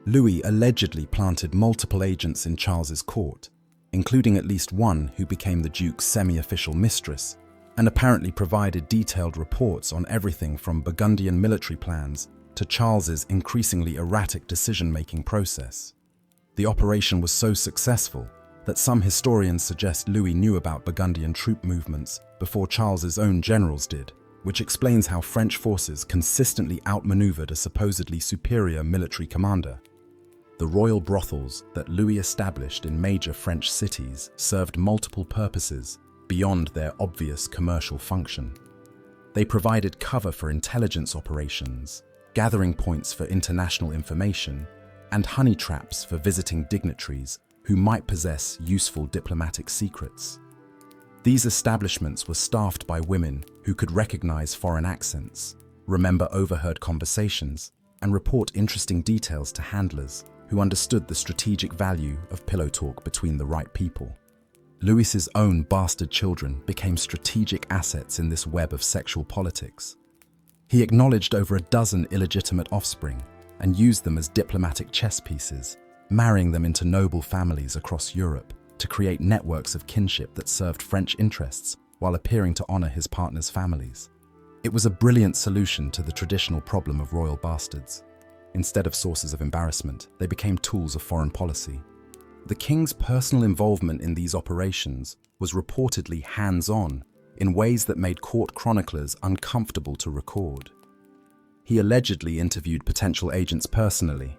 Louis allegedly planted multiple agents in Charles's court, including at least one who became the Duke's semi-official mistress, and apparently provided detailed reports on everything from Burgundian military plans to Charles's increasingly erratic decision-making process. The operation was so successful that some historians suggest Louis knew about Burgundian troop movements before Charles's own generals did, which explains how French forces consistently outmaneuvered a supposedly superior military commander. The royal brothels that Louis established in major French cities served multiple purposes beyond their obvious commercial function. They provided cover for intelligence operations, gathering points for international information, and honey traps for visiting dignitaries who might possess useful diplomatic secrets. These establishments were staffed by women who could recognize foreign accents, remember overheard conversations, and report interesting details to handlers who understood the strategic value of pillow talk between the right people. Louis's own bastard children became strategic assets in this web of sexual politics. He acknowledged over a dozen illegitimate offspring and used them as diplomatic chess pieces, marrying them into noble families across Europe to create networks of kinship that served French interests while appearing to honor his partners' families. It was a brilliant solution to the traditional problem of royal bastards. Instead of sources of embarrassment, they became tools of foreign policy. The king's personal involvement in these operations was reportedly hands-on in ways that made court chroniclers uncomfortable to record. He allegedly interviewed potential agents personally,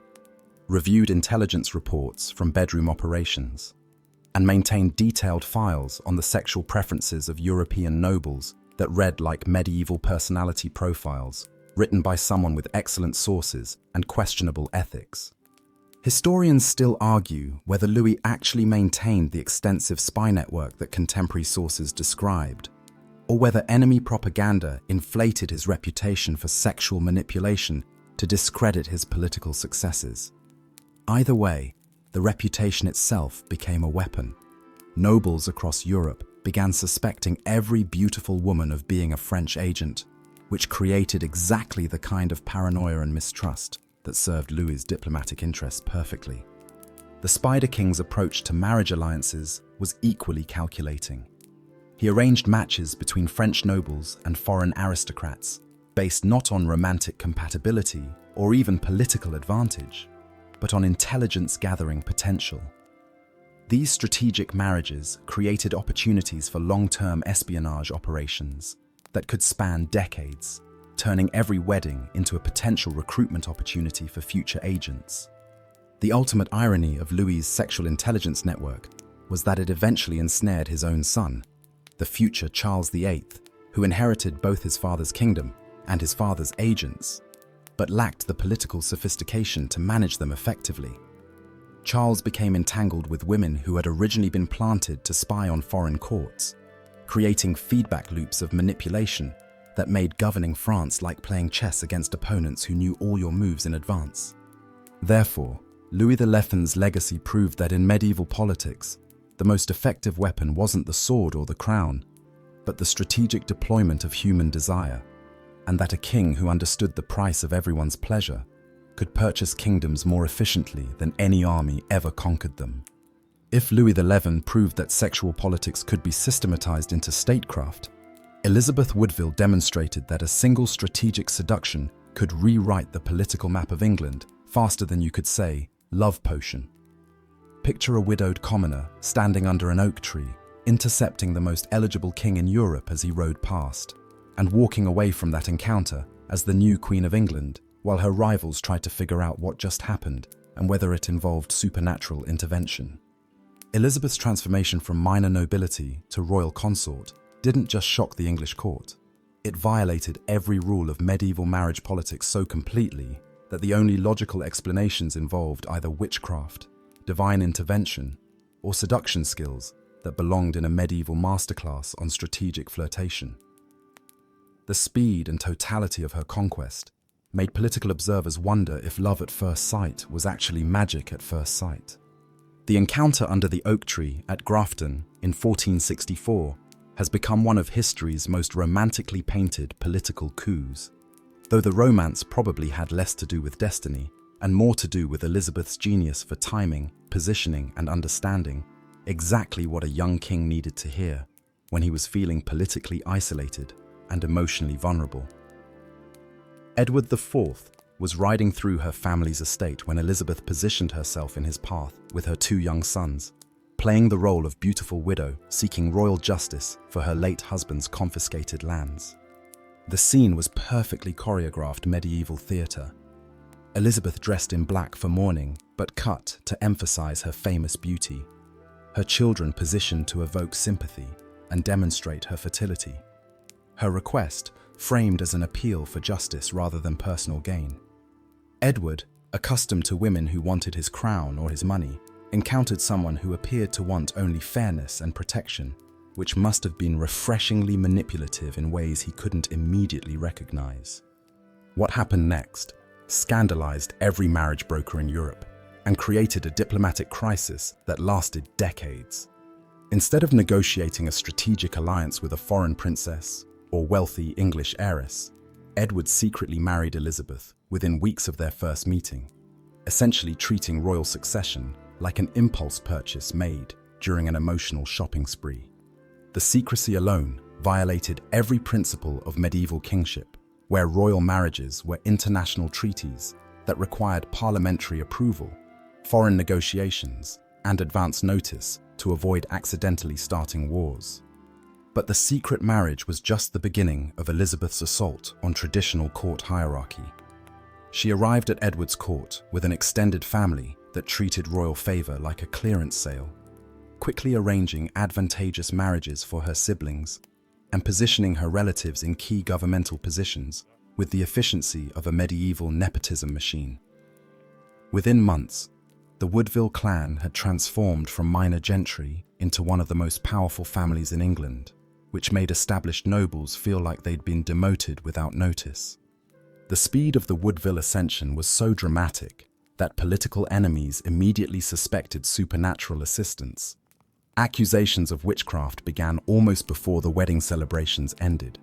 reviewed intelligence reports from bedroom operations, and maintained detailed files on the sexual preferences of European nobles that read like medieval personality profiles, written by someone with excellent sources and questionable ethics. Historians still argue whether Louis actually maintained the extensive spy network that contemporary sources described. or whether enemy propaganda inflated his reputation for sexual manipulation to discredit his political successes. Either way, the reputation itself became a weapon. Nobles across Europe began suspecting every beautiful woman of being a French agent, which created exactly the kind of paranoia and mistrust that served Louis's diplomatic interests perfectly. The Spider King's approach to marriage alliances was equally calculating. He arranged matches between French nobles and foreign aristocrats, based not on romantic compatibility or even political advantage, but on intelligence-gathering potential. These strategic marriages created opportunities for long-term espionage operations that could span decades, turning every wedding into a potential recruitment opportunity for future agents. The ultimate irony of Louis's sexual intelligence network was that it eventually ensnared his own son, the future Charles VIII, who inherited both his father's kingdom and his father's agents, but lacked the political sophistication to manage them effectively. Charles became entangled with women who had originally been planted to spy on foreign courts, creating feedback loops of manipulation that made governing France like playing chess against opponents who knew all your moves in advance. Therefore, Louis XI's legacy proved that in medieval politics, the most effective weapon wasn't the sword or the crown, but the strategic deployment of human desire, and that a king who understood the price of everyone's pleasure could purchase kingdoms more efficiently than any army ever conquered them. If Louis XI proved that sexual politics could be systematized into statecraft, Elizabeth Woodville demonstrated that a single strategic seduction could rewrite the political map of England faster than you could say, love potion. Picture a widowed commoner standing under an oak tree, intercepting the most eligible king in Europe as he rode past, and walking away from that encounter as the new Queen of England, while her rivals tried to figure out what just happened and whether it involved supernatural intervention. Elizabeth's transformation from minor nobility to royal consort didn't just shock the English court. It violated every rule of medieval marriage politics so completely that the only logical explanations involved either witchcraft, divine intervention, or seduction skills that belonged in a medieval masterclass on strategic flirtation. The speed and totality of her conquest made political observers wonder if love at first sight was actually magic at first sight. The encounter under the oak tree at Grafton in 1464 has become one of history's most romantically painted political coups, though the romance probably had less to do with destiny and more to do with Elizabeth's genius for timing, positioning, and understanding exactly what a young king needed to hear when he was feeling politically isolated and emotionally vulnerable. Edward IV was riding through her family's estate when Elizabeth positioned herself in his path with her two young sons, playing the role of beautiful widow seeking royal justice for her late husband's confiscated lands. The scene was perfectly choreographed medieval theatre. Elizabeth dressed in black for mourning, but cut to emphasize her famous beauty. Her children positioned to evoke sympathy and demonstrate her fertility. Her request framed as an appeal for justice rather than personal gain. Edward, accustomed to women who wanted his crown or his money, encountered someone who appeared to want only fairness and protection, which must have been refreshingly manipulative in ways he couldn't immediately recognize. What happened next scandalized every marriage broker in Europe and created a diplomatic crisis that lasted decades. Instead of negotiating a strategic alliance with a foreign princess or wealthy English heiress, Edward secretly married Elizabeth within weeks of their first meeting, essentially treating royal succession like an impulse purchase made during an emotional shopping spree. The secrecy alone violated every principle of medieval kingship, where royal marriages were international treaties that required parliamentary approval, foreign negotiations, and advance notice to avoid accidentally starting wars. But the secret marriage was just the beginning of Elizabeth's assault on traditional court hierarchy. She arrived at Edward's court with an extended family that treated royal favor like a clearance sale, quickly arranging advantageous marriages for her siblings and positioning her relatives in key governmental positions with the efficiency of a medieval nepotism machine. Within months, the Woodville clan had transformed from minor gentry into one of the most powerful families in England, which made established nobles feel like they'd been demoted without notice. The speed of the Woodville ascension was so dramatic that political enemies immediately suspected supernatural assistance. Accusations of witchcraft began almost before the wedding celebrations ended,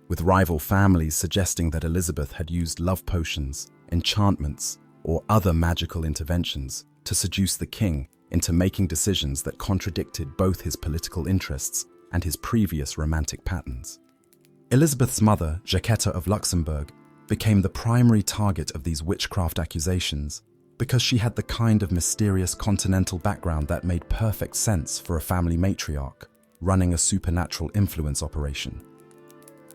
with rival families suggesting that Elizabeth had used love potions, enchantments, or other magical interventions to seduce the king into making decisions that contradicted both his political interests and his previous romantic patterns. Elizabeth's mother, Jacquetta of Luxembourg, became the primary target of these witchcraft accusations because she had the kind of mysterious continental background that made perfect sense for a family matriarch running a supernatural influence operation.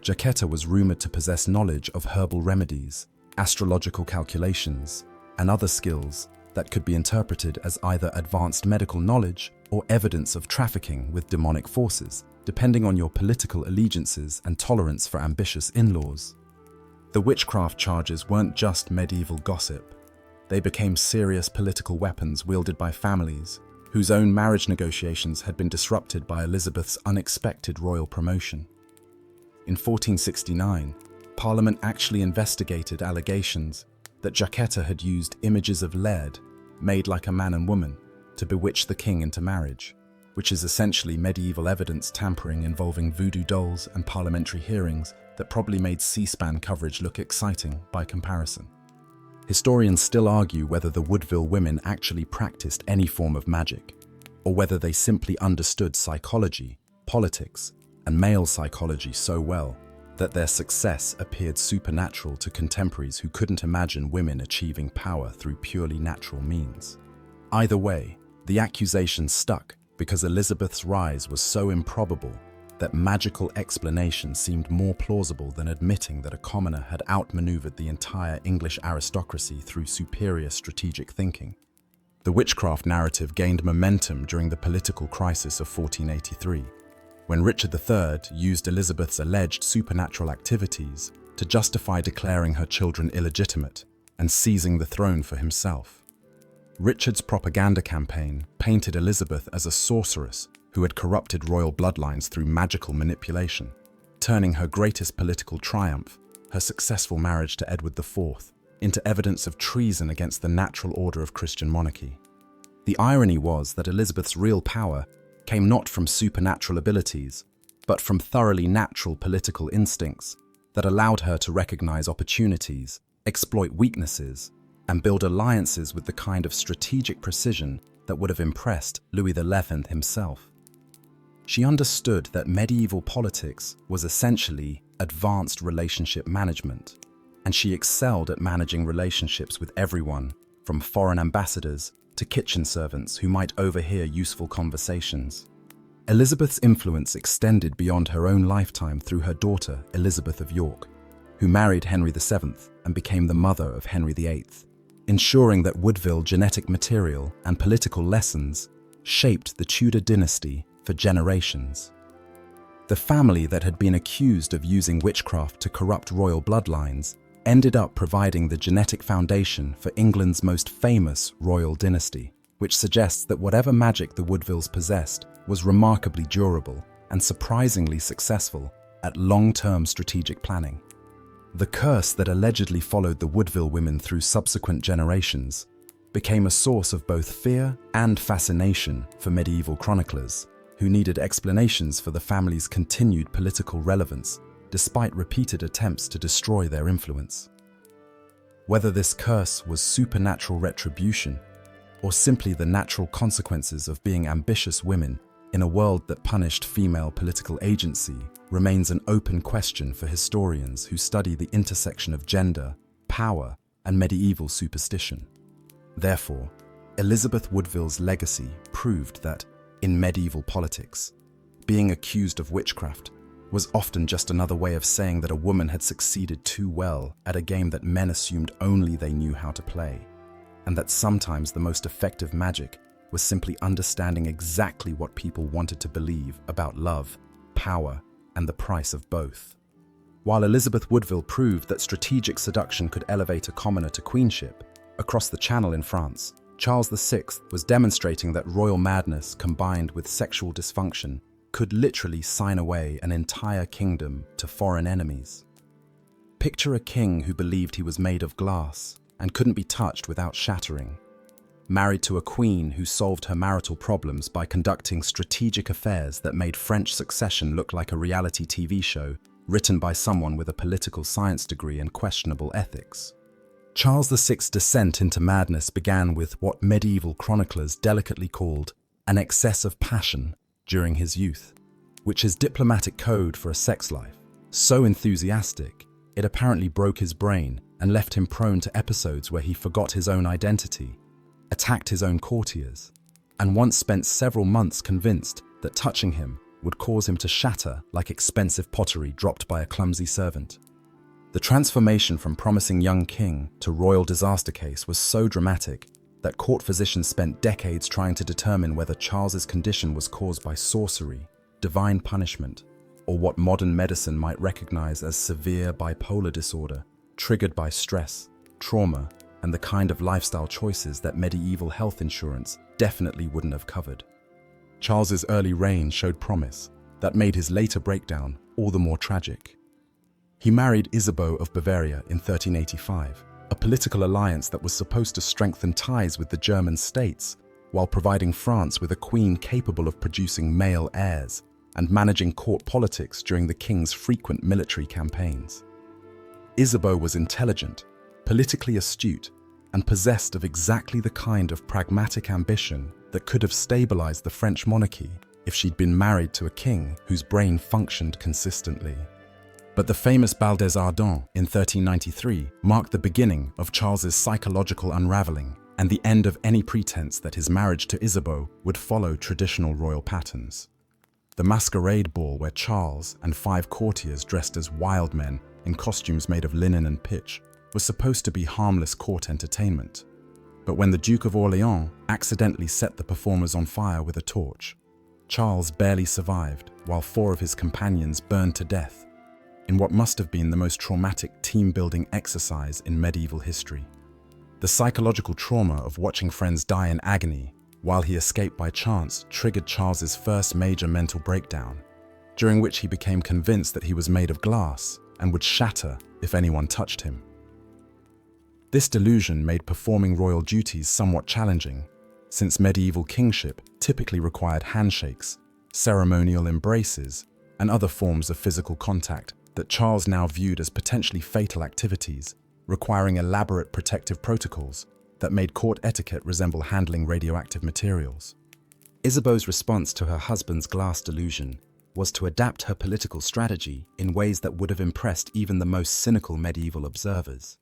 Jacquetta was rumored to possess knowledge of herbal remedies, astrological calculations, and other skills that could be interpreted as either advanced medical knowledge or evidence of trafficking with demonic forces, depending on your political allegiances and tolerance for ambitious in-laws. The witchcraft charges weren't just medieval gossip. They became serious political weapons wielded by families whose own marriage negotiations had been disrupted by Elizabeth's unexpected royal promotion. In 1469, Parliament actually investigated allegations that Jacquetta had used images of lead made like a man and woman to bewitch the king into marriage, which is essentially medieval evidence tampering involving voodoo dolls and parliamentary hearings that probably made C-SPAN coverage look exciting by comparison. Historians still argue whether the Woodville women actually practiced any form of magic, or whether they simply understood psychology, politics, and male psychology so well that their success appeared supernatural to contemporaries who couldn't imagine women achieving power through purely natural means. Either way, the accusation stuck because Elizabeth's rise was so improbable that magical explanation seemed more plausible than admitting that a commoner had outmaneuvered the entire English aristocracy through superior strategic thinking. The witchcraft narrative gained momentum during the political crisis of 1483, when Richard III used Elizabeth's alleged supernatural activities to justify declaring her children illegitimate and seizing the throne for himself. Richard's propaganda campaign painted Elizabeth as a sorceress who had corrupted royal bloodlines through magical manipulation, turning her greatest political triumph, her successful marriage to Edward IV, into evidence of treason against the natural order of Christian monarchy. The irony was that Elizabeth's real power came not from supernatural abilities, but from thoroughly natural political instincts that allowed her to recognize opportunities, exploit weaknesses, and build alliances with the kind of strategic precision that would have impressed Louis XI himself. She understood that medieval politics was essentially advanced relationship management, and she excelled at managing relationships with everyone, from foreign ambassadors to kitchen servants who might overhear useful conversations. Elizabeth's influence extended beyond her own lifetime through her daughter, Elizabeth of York, who married Henry VII and became the mother of Henry VIII, ensuring that Woodville genetic material and political lessons shaped the Tudor dynasty for generations. The family that had been accused of using witchcraft to corrupt royal bloodlines ended up providing the genetic foundation for England's most famous royal dynasty, which suggests that whatever magic the Woodvilles possessed was remarkably durable and surprisingly successful at long-term strategic planning. The curse that allegedly followed the Woodville women through subsequent generations became a source of both fear and fascination for medieval chroniclers, who needed explanations for the family's continued political relevance despite repeated attempts to destroy their influence. Whether this curse was supernatural retribution or simply the natural consequences of being ambitious women in a world that punished female political agency remains an open question for historians who study the intersection of gender, power, and medieval superstition. Therefore, Elizabeth Woodville's legacy proved that, in medieval politics, being accused of witchcraft was often just another way of saying that a woman had succeeded too well at a game that men assumed only they knew how to play, and that sometimes the most effective magic was simply understanding exactly what people wanted to believe about love, power, and the price of both. While Elizabeth Woodville proved that strategic seduction could elevate a commoner to queenship, across the Channel in France, Charles VI was demonstrating that royal madness combined with sexual dysfunction could literally sign away an entire kingdom to foreign enemies. Picture a king who believed he was made of glass and couldn't be touched without shattering, married to a queen who solved her marital problems by conducting strategic affairs that made French succession look like a reality TV show written by someone with a political science degree and questionable ethics. Charles VI's descent into madness began with what medieval chroniclers delicately called an excess of passion during his youth, which is diplomatic code for a sex life so enthusiastic it apparently broke his brain and left him prone to episodes where he forgot his own identity, attacked his own courtiers, and once spent several months convinced that touching him would cause him to shatter like expensive pottery dropped by a clumsy servant. The transformation from promising young king to royal disaster case was so dramatic that court physicians spent decades trying to determine whether Charles's condition was caused by sorcery, divine punishment, or what modern medicine might recognize as severe bipolar disorder triggered by stress, trauma, and the kind of lifestyle choices that medieval health insurance definitely wouldn't have covered. Charles's early reign showed promise that made his later breakdown all the more tragic. He married Isabeau of Bavaria in 1385, a political alliance that was supposed to strengthen ties with the German states while providing France with a queen capable of producing male heirs and managing court politics during the king's frequent military campaigns. Isabeau was intelligent, politically astute, and possessed of exactly the kind of pragmatic ambition that could have stabilized the French monarchy if she'd been married to a king whose brain functioned consistently. But the famous Bal des Ardents in 1393 marked the beginning of Charles's psychological unraveling and the end of any pretense that his marriage to Isabeau would follow traditional royal patterns. The masquerade ball where Charles and 5 courtiers dressed as wild men in costumes made of linen and pitch was supposed to be harmless court entertainment. But when the Duke of Orleans accidentally set the performers on fire with a torch, Charles barely survived while 4 of his companions burned to death in what must have been the most traumatic team-building exercise in medieval history. The psychological trauma of watching friends die in agony while he escaped by chance triggered Charles's first major mental breakdown, during which he became convinced that he was made of glass and would shatter if anyone touched him. This delusion made performing royal duties somewhat challenging, since medieval kingship typically required handshakes, ceremonial embraces, and other forms of physical contact that Charles now viewed as potentially fatal activities, requiring elaborate protective protocols that made court etiquette resemble handling radioactive materials. Isabeau's response to her husband's glass delusion was to adapt her political strategy in ways that would have impressed even the most cynical medieval observers.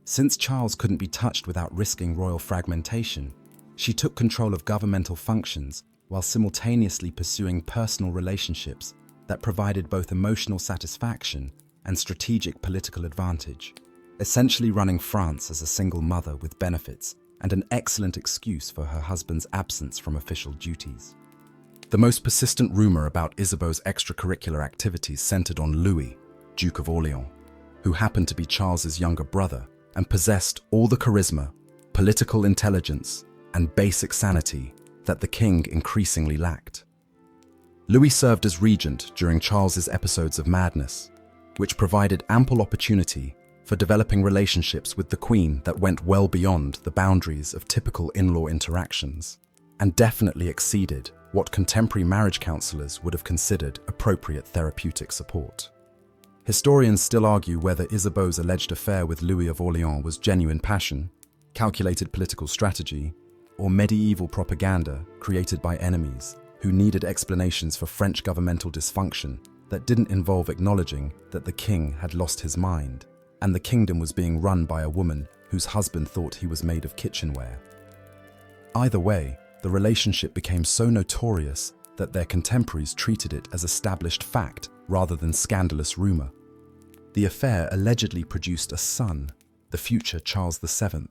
Since Charles couldn't be touched without risking royal fragmentation, she took control of governmental functions while simultaneously pursuing personal relationships that provided both emotional satisfaction and strategic political advantage, essentially running France as a single mother with benefits and an excellent excuse for her husband's absence from official duties. The most persistent rumor about Isabeau's extracurricular activities centered on Louis, Duke of Orleans, who happened to be Charles's younger brother and possessed all the charisma, political intelligence, and basic sanity that the king increasingly lacked. Louis served as regent during Charles's episodes of madness, which provided ample opportunity for developing relationships with the Queen that went well beyond the boundaries of typical in-law interactions, and definitely exceeded what contemporary marriage counselors would have considered appropriate therapeutic support. Historians still argue whether Isabeau's alleged affair with Louis of Orleans was genuine passion, calculated political strategy, or medieval propaganda created by enemies who needed explanations for French governmental dysfunction that didn't involve acknowledging that the king had lost his mind and the kingdom was being run by a woman whose husband thought he was made of kitchenware. Either way, the relationship became so notorious that their contemporaries treated it as established fact rather than scandalous rumor. The affair allegedly produced a son, the future Charles VII,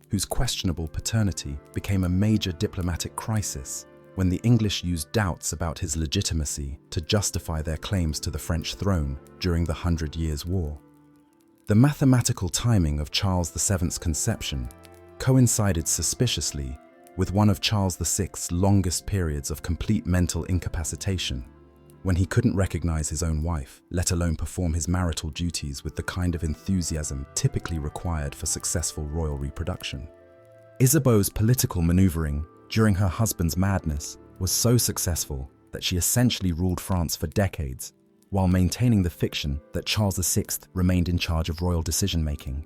whose questionable paternity became a major diplomatic crisis when the English used doubts about his legitimacy to justify their claims to the French throne during the 100 Years' War. The mathematical timing of Charles VII's conception coincided suspiciously with one of Charles VI's longest periods of complete mental incapacitation, when he couldn't recognize his own wife, let alone perform his marital duties with the kind of enthusiasm typically required for successful royal reproduction. Isabeau's political maneuvering during her husband's madness was so successful that she essentially ruled France for decades, while maintaining the fiction that Charles VI remained in charge of royal decision-making.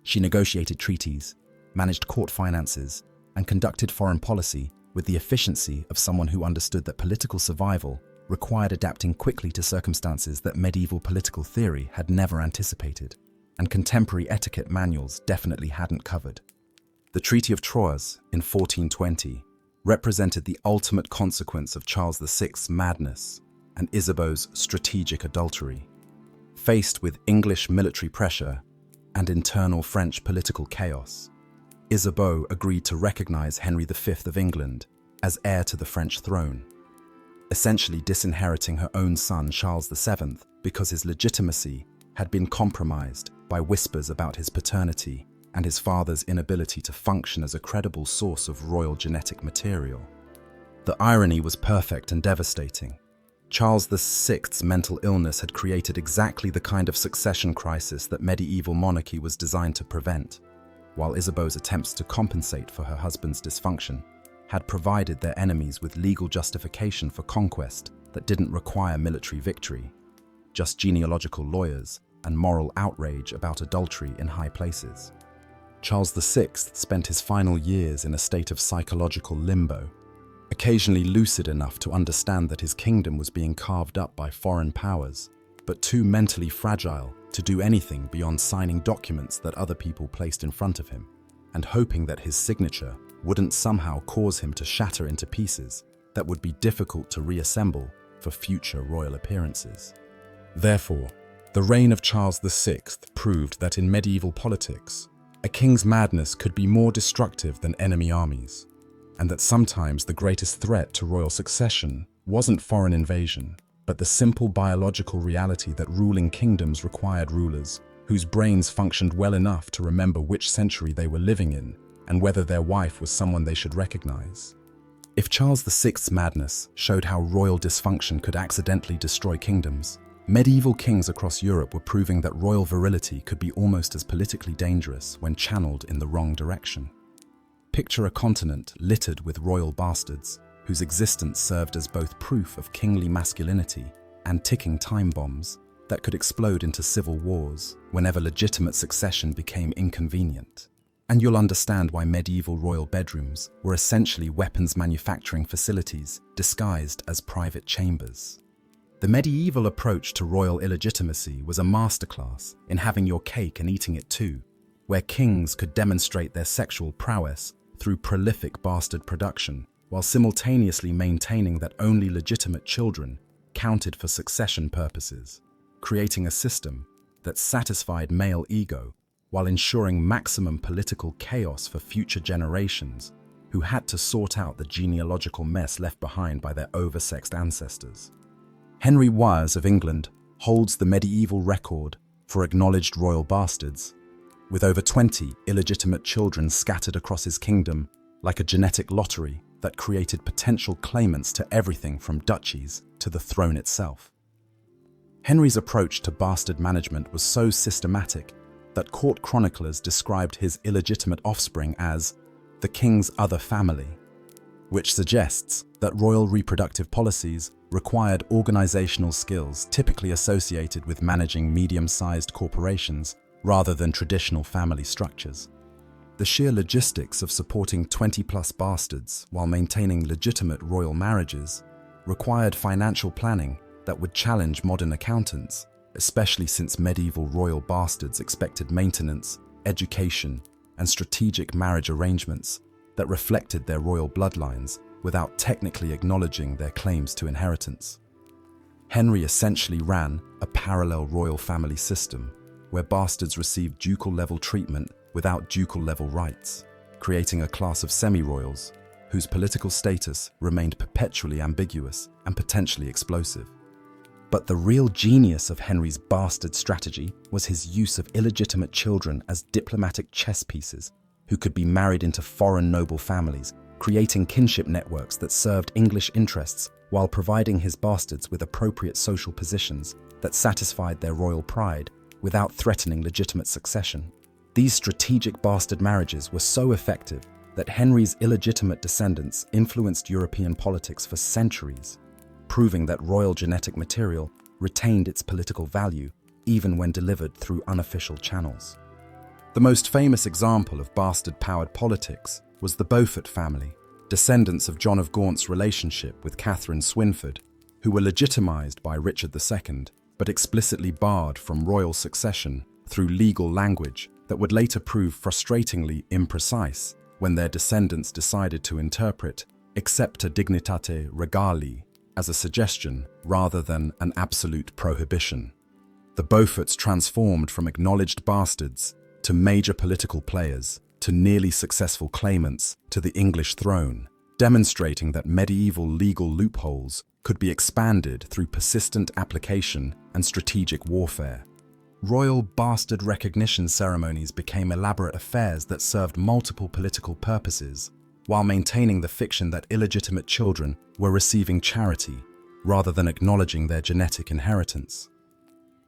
She negotiated treaties, managed court finances, and conducted foreign policy with the efficiency of someone who understood that political survival required adapting quickly to circumstances that medieval political theory had never anticipated, and contemporary etiquette manuals definitely hadn't covered. The Treaty of Troyes in 1420 represented the ultimate consequence of Charles VI's madness and Isabeau's strategic adultery. Faced with English military pressure and internal French political chaos, Isabeau agreed to recognize Henry V of England as heir to the French throne, essentially disinheriting her own son Charles VII because his legitimacy had been compromised by whispers about his paternity and his father's inability to function as a credible source of royal genetic material. The irony was perfect and devastating. Charles VI's mental illness had created exactly the kind of succession crisis that medieval monarchy was designed to prevent, while Isabeau's attempts to compensate for her husband's dysfunction had provided their enemies with legal justification for conquest that didn't require military victory, just genealogical lawyers and moral outrage about adultery in high places. Charles VI spent his final years in a state of psychological limbo, occasionally lucid enough to understand that his kingdom was being carved up by foreign powers, but too mentally fragile to do anything beyond signing documents that other people placed in front of him, and hoping that his signature wouldn't somehow cause him to shatter into pieces that would be difficult to reassemble for future royal appearances. Therefore, the reign of Charles VI proved that in medieval politics, a king's madness could be more destructive than enemy armies, and that sometimes the greatest threat to royal succession wasn't foreign invasion, but the simple biological reality that ruling kingdoms required rulers whose brains functioned well enough to remember which century they were living in and whether their wife was someone they should recognize. If Charles VI's madness showed how royal dysfunction could accidentally destroy kingdoms, medieval kings across Europe were proving that royal virility could be almost as politically dangerous when channeled in the wrong direction. Picture a continent littered with royal bastards, whose existence served as both proof of kingly masculinity and ticking time bombs that could explode into civil wars whenever legitimate succession became inconvenient. And you'll understand why medieval royal bedrooms were essentially weapons manufacturing facilities disguised as private chambers. The medieval approach to royal illegitimacy was a masterclass in having your cake and eating it too, where kings could demonstrate their sexual prowess through prolific bastard production, while simultaneously maintaining that only legitimate children counted for succession purposes, creating a system that satisfied male ego while ensuring maximum political chaos for future generations who had to sort out the genealogical mess left behind by their oversexed ancestors. Henry of England holds the medieval record for acknowledged royal bastards, with over 20 illegitimate children scattered across his kingdom like a genetic lottery that created potential claimants to everything from duchies to the throne itself. Henry's approach to bastard management was so systematic that court chroniclers described his illegitimate offspring as the king's other family, which suggests that royal reproductive policies required organizational skills typically associated with managing medium-sized corporations rather than traditional family structures. The sheer logistics of supporting 20-plus bastards while maintaining legitimate royal marriages required financial planning that would challenge modern accountants, especially since medieval royal bastards expected maintenance, education, and strategic marriage arrangements that reflected their royal bloodlines without technically acknowledging their claims to inheritance. Henry essentially ran a parallel royal family system where bastards received ducal-level treatment without ducal-level rights, creating a class of semi-royals whose political status remained perpetually ambiguous and potentially explosive. But the real genius of Henry's bastard strategy was his use of illegitimate children as diplomatic chess pieces who could be married into foreign noble families creating kinship networks that served English interests while providing his bastards with appropriate social positions that satisfied their royal pride without threatening legitimate succession. These strategic bastard marriages were so effective that Henry's illegitimate descendants influenced European politics for centuries, proving that royal genetic material retained its political value even when delivered through unofficial channels. The most famous example of bastard-powered politics was the Beaufort family, descendants of John of Gaunt's relationship with Catherine Swynford, who were legitimized by Richard II, but explicitly barred from royal succession through legal language that would later prove frustratingly imprecise when their descendants decided to interpret excepta dignitate regali as a suggestion rather than an absolute prohibition. The Beauforts transformed from acknowledged bastards to major political players to nearly successful claimants to the English throne, demonstrating that medieval legal loopholes could be expanded through persistent application and strategic warfare. Royal bastard recognition ceremonies became elaborate affairs that served multiple political purposes, while maintaining the fiction that illegitimate children were receiving charity rather than acknowledging their genetic inheritance.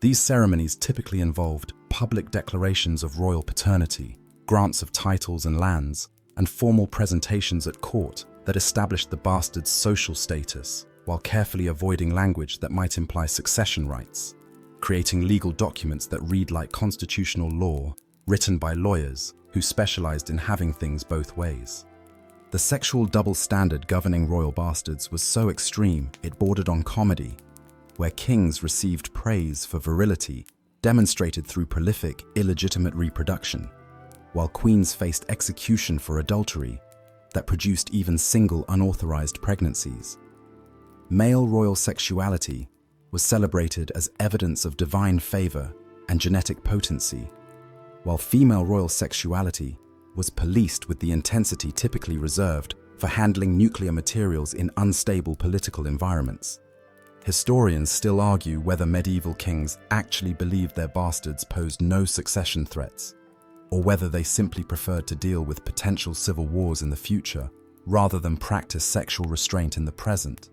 These ceremonies typically involved public declarations of royal paternity, grants of titles and lands, and formal presentations at court that established the bastard's social status, while carefully avoiding language that might imply succession rights, creating legal documents that read like constitutional law, written by lawyers who specialized in having things both ways. The sexual double standard governing royal bastards was so extreme it bordered on comedy, where kings received praise for virility demonstrated through prolific, illegitimate reproduction, while queens faced execution for adultery that produced even single unauthorized pregnancies. Male royal sexuality was celebrated as evidence of divine favor and genetic potency, while female royal sexuality was policed with the intensity typically reserved for handling nuclear materials in unstable political environments. Historians still argue whether medieval kings actually believed their bastards posed no succession threats, or whether they simply preferred to deal with potential civil wars in the future rather than practice sexual restraint in the present.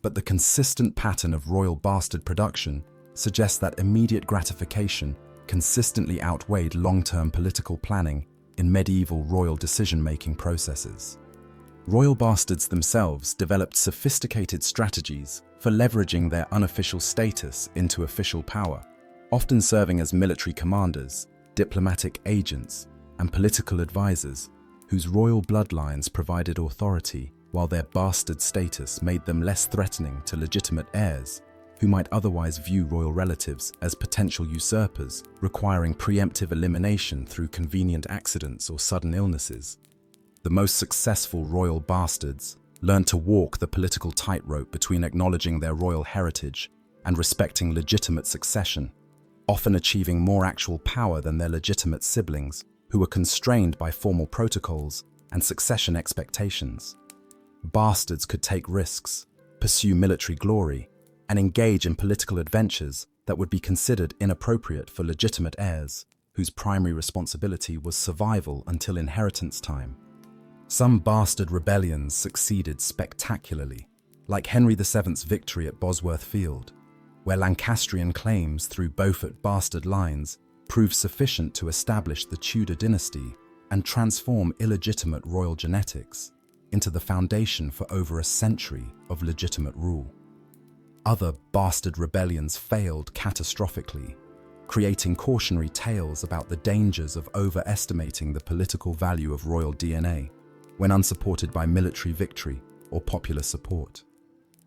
But the consistent pattern of royal bastard production suggests that immediate gratification consistently outweighed long-term political planning in medieval royal decision-making processes. Royal bastards themselves developed sophisticated strategies for leveraging their unofficial status into official power, often serving as military commanders, diplomatic agents, and political advisors whose royal bloodlines provided authority, while their bastard status made them less threatening to legitimate heirs who might otherwise view royal relatives as potential usurpers, requiring preemptive elimination through convenient accidents or sudden illnesses. The most successful royal bastards learned to walk the political tightrope between acknowledging their royal heritage and respecting legitimate succession, often achieving more actual power than their legitimate siblings, who were constrained by formal protocols and succession expectations. Bastards could take risks, pursue military glory, and engage in political adventures that would be considered inappropriate for legitimate heirs, whose primary responsibility was survival until inheritance time. Some bastard rebellions succeeded spectacularly, like Henry VII's victory at Bosworth Field, where Lancastrian claims through Beaufort bastard lines proved sufficient to establish the Tudor dynasty and transform illegitimate royal genetics into the foundation for over a century of legitimate rule. Other bastard rebellions failed catastrophically, creating cautionary tales about the dangers of overestimating the political value of royal DNA when unsupported by military victory or popular support.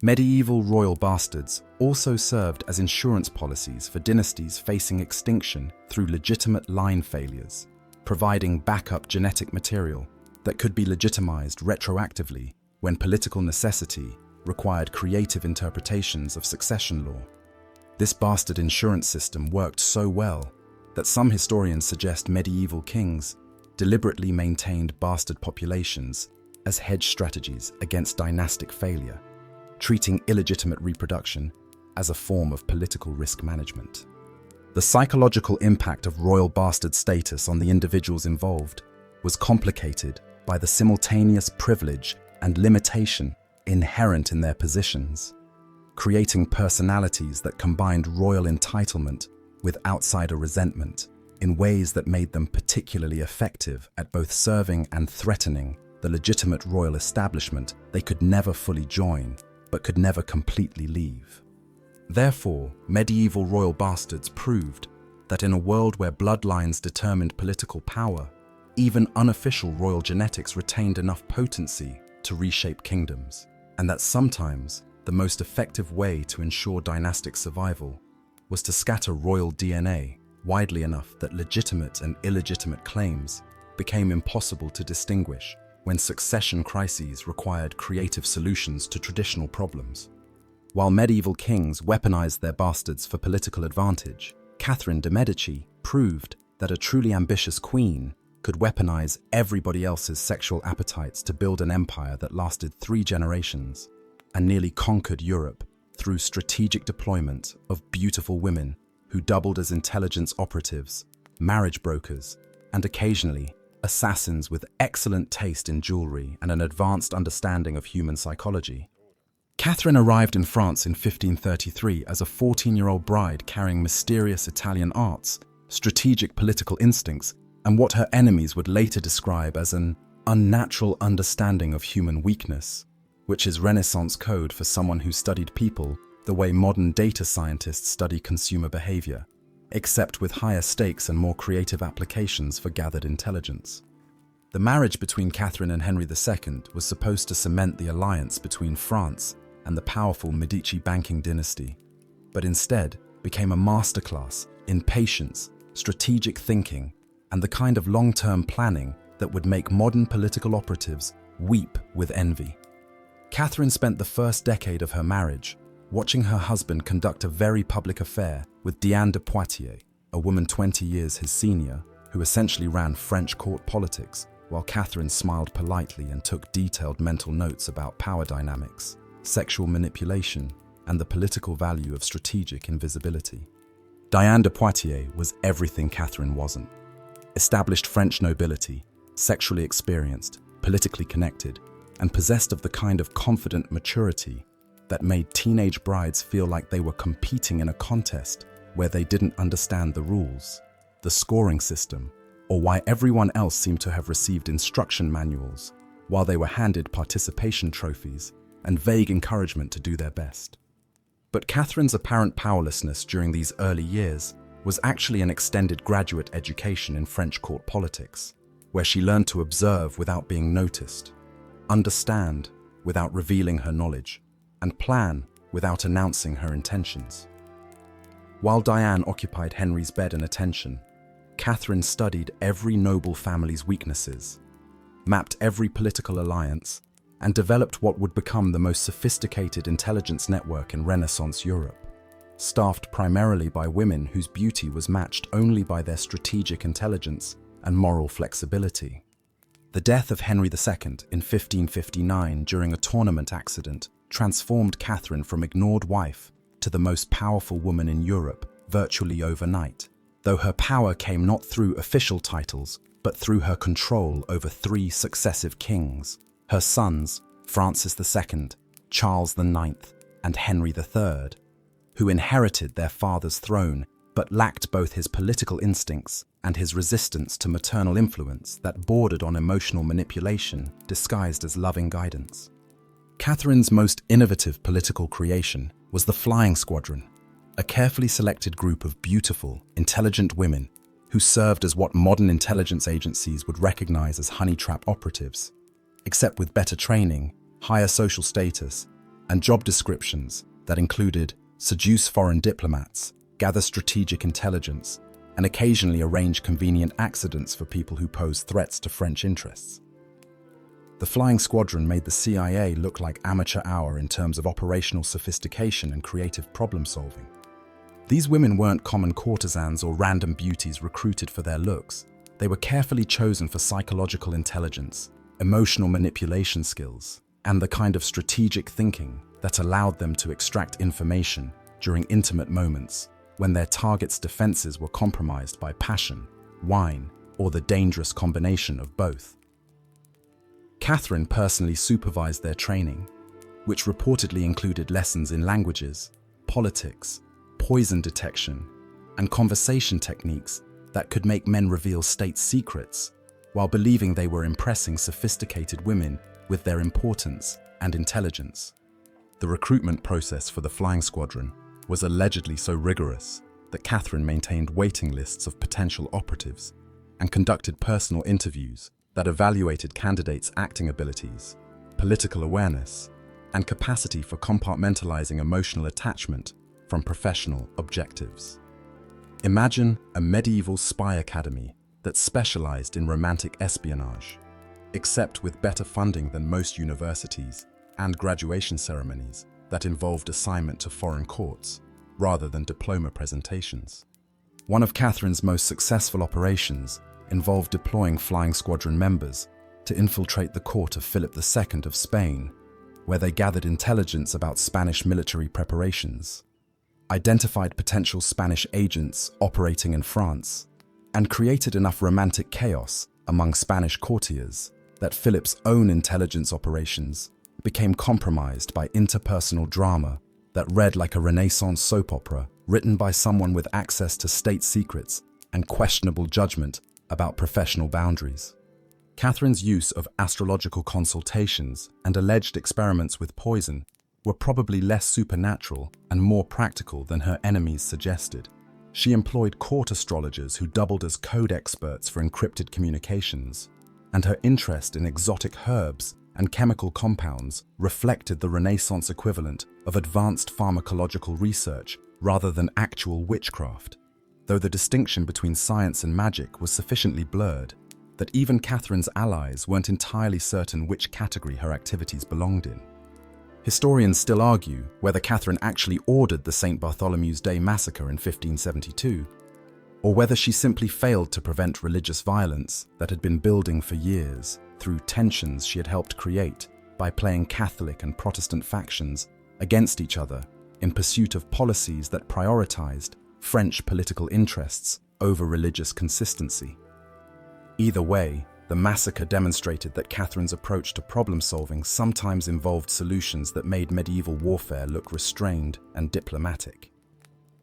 Medieval royal bastards also served as insurance policies for dynasties facing extinction through legitimate line failures, providing backup genetic material that could be legitimized retroactively when political necessity required creative interpretations of succession law. This bastard insurance system worked so well that some historians suggest medieval kings deliberately maintained bastard populations as hedge strategies against dynastic failure, treating illegitimate reproduction as a form of political risk management. The psychological impact of royal bastard status on the individuals involved was complicated by the simultaneous privilege and limitation inherent in their positions, creating personalities that combined royal entitlement with outsider resentment in ways that made them particularly effective at both serving and threatening the legitimate royal establishment they could never fully join, but could never completely leave. Therefore, medieval royal bastards proved that in a world where bloodlines determined political power, even unofficial royal genetics retained enough potency to reshape kingdoms, and that sometimes the most effective way to ensure dynastic survival was to scatter royal DNA widely enough that legitimate and illegitimate claims became impossible to distinguish when succession crises required creative solutions to traditional problems. While medieval kings weaponized their bastards for political advantage, Catherine de' Medici proved that a truly ambitious queen could weaponize everybody else's sexual appetites to build an empire that lasted 3 generations and nearly conquered Europe through strategic deployment of beautiful women who doubled as intelligence operatives, marriage brokers, and occasionally assassins with excellent taste in jewelry and an advanced understanding of human psychology. Catherine arrived in France in 1533 as a 14-year-old bride carrying mysterious Italian arts, strategic political instincts, and what her enemies would later describe as an unnatural understanding of human weakness, which is Renaissance code for someone who studied people the way modern data scientists study consumer behavior, except with higher stakes and more creative applications for gathered intelligence. The marriage between Catherine and Henry II was supposed to cement the alliance between France and the powerful Medici banking dynasty, but instead became a masterclass in patience, strategic thinking, and the kind of long-term planning that would make modern political operatives weep with envy. Catherine spent the first decade of her marriage watching her husband conduct a very public affair with Diane de Poitiers, a woman 20 years his senior, who essentially ran French court politics, while Catherine smiled politely and took detailed mental notes about power dynamics, sexual manipulation, and the political value of strategic invisibility. Diane de Poitiers was everything Catherine wasn't. Established French nobility, sexually experienced, politically connected, and possessed of the kind of confident maturity that made teenage brides feel like they were competing in a contest where they didn't understand the rules, the scoring system, or why everyone else seemed to have received instruction manuals while they were handed participation trophies and vague encouragement to do their best. But Catherine's apparent powerlessness during these early years was actually an extended graduate education in French court politics, where she learned to observe without being noticed, understand without revealing her knowledge, and plan without announcing her intentions. While Diane occupied Henry's bed and attention, Catherine studied every noble family's weaknesses, mapped every political alliance, and developed what would become the most sophisticated intelligence network in Renaissance Europe, staffed primarily by women whose beauty was matched only by their strategic intelligence and moral flexibility. The death of Henry II in 1559 during a tournament accident transformed Catherine from ignored wife to the most powerful woman in Europe virtually overnight, though her power came not through official titles, but through her control over 3 successive kings, her sons, Francis II, Charles IX, and Henry III, who inherited their father's throne but lacked both his political instincts and his resistance to maternal influence that bordered on emotional manipulation disguised as loving guidance. Catherine's most innovative political creation was the Flying Squadron, a carefully selected group of beautiful, intelligent women who served as what modern intelligence agencies would recognize as honey trap operatives, except with better training, higher social status, and job descriptions that included seduce foreign diplomats, gather strategic intelligence, and occasionally arrange convenient accidents for people who pose threats to French interests. The Flying Squadron made the CIA look like amateur hour in terms of operational sophistication and creative problem-solving. These women weren't common courtesans or random beauties recruited for their looks. They were carefully chosen for psychological intelligence, emotional manipulation skills, and the kind of strategic thinking that allowed them to extract information during intimate moments when their target's defenses were compromised by passion, wine, or the dangerous combination of both. Catherine personally supervised their training, which reportedly included lessons in languages, politics, poison detection, and conversation techniques that could make men reveal state secrets while believing they were impressing sophisticated women with their importance and intelligence. The recruitment process for the flying squadron was allegedly so rigorous that Catherine maintained waiting lists of potential operatives and conducted personal interviews that evaluated candidates' acting abilities, political awareness, and capacity for compartmentalizing emotional attachment from professional objectives. Imagine a medieval spy academy that specialized in romantic espionage, except with better funding than most universities and graduation ceremonies that involved assignment to foreign courts rather than diploma presentations. One of Catherine's most successful operations involved deploying flying squadron members to infiltrate the court of Philip II of Spain, where they gathered intelligence about Spanish military preparations, identified potential Spanish agents operating in France, and created enough romantic chaos among Spanish courtiers that Philip's own intelligence operations became compromised by interpersonal drama that read like a Renaissance soap opera written by someone with access to state secrets and questionable judgment about professional boundaries. Catherine's use of astrological consultations and alleged experiments with poison were probably less supernatural and more practical than her enemies suggested. She employed court astrologers who doubled as code experts for encrypted communications, and her interest in exotic herbs and chemical compounds reflected the Renaissance equivalent of advanced pharmacological research rather than actual witchcraft, though the distinction between science and magic was sufficiently blurred that even Catherine's allies weren't entirely certain which category her activities belonged in. Historians still argue whether Catherine actually ordered the St. Bartholomew's Day massacre in 1572, or whether she simply failed to prevent religious violence that had been building for years through tensions she had helped create by playing Catholic and Protestant factions against each other in pursuit of policies that prioritized French political interests over religious consistency. Either way, the massacre demonstrated that Catherine's approach to problem-solving sometimes involved solutions that made medieval warfare look restrained and diplomatic.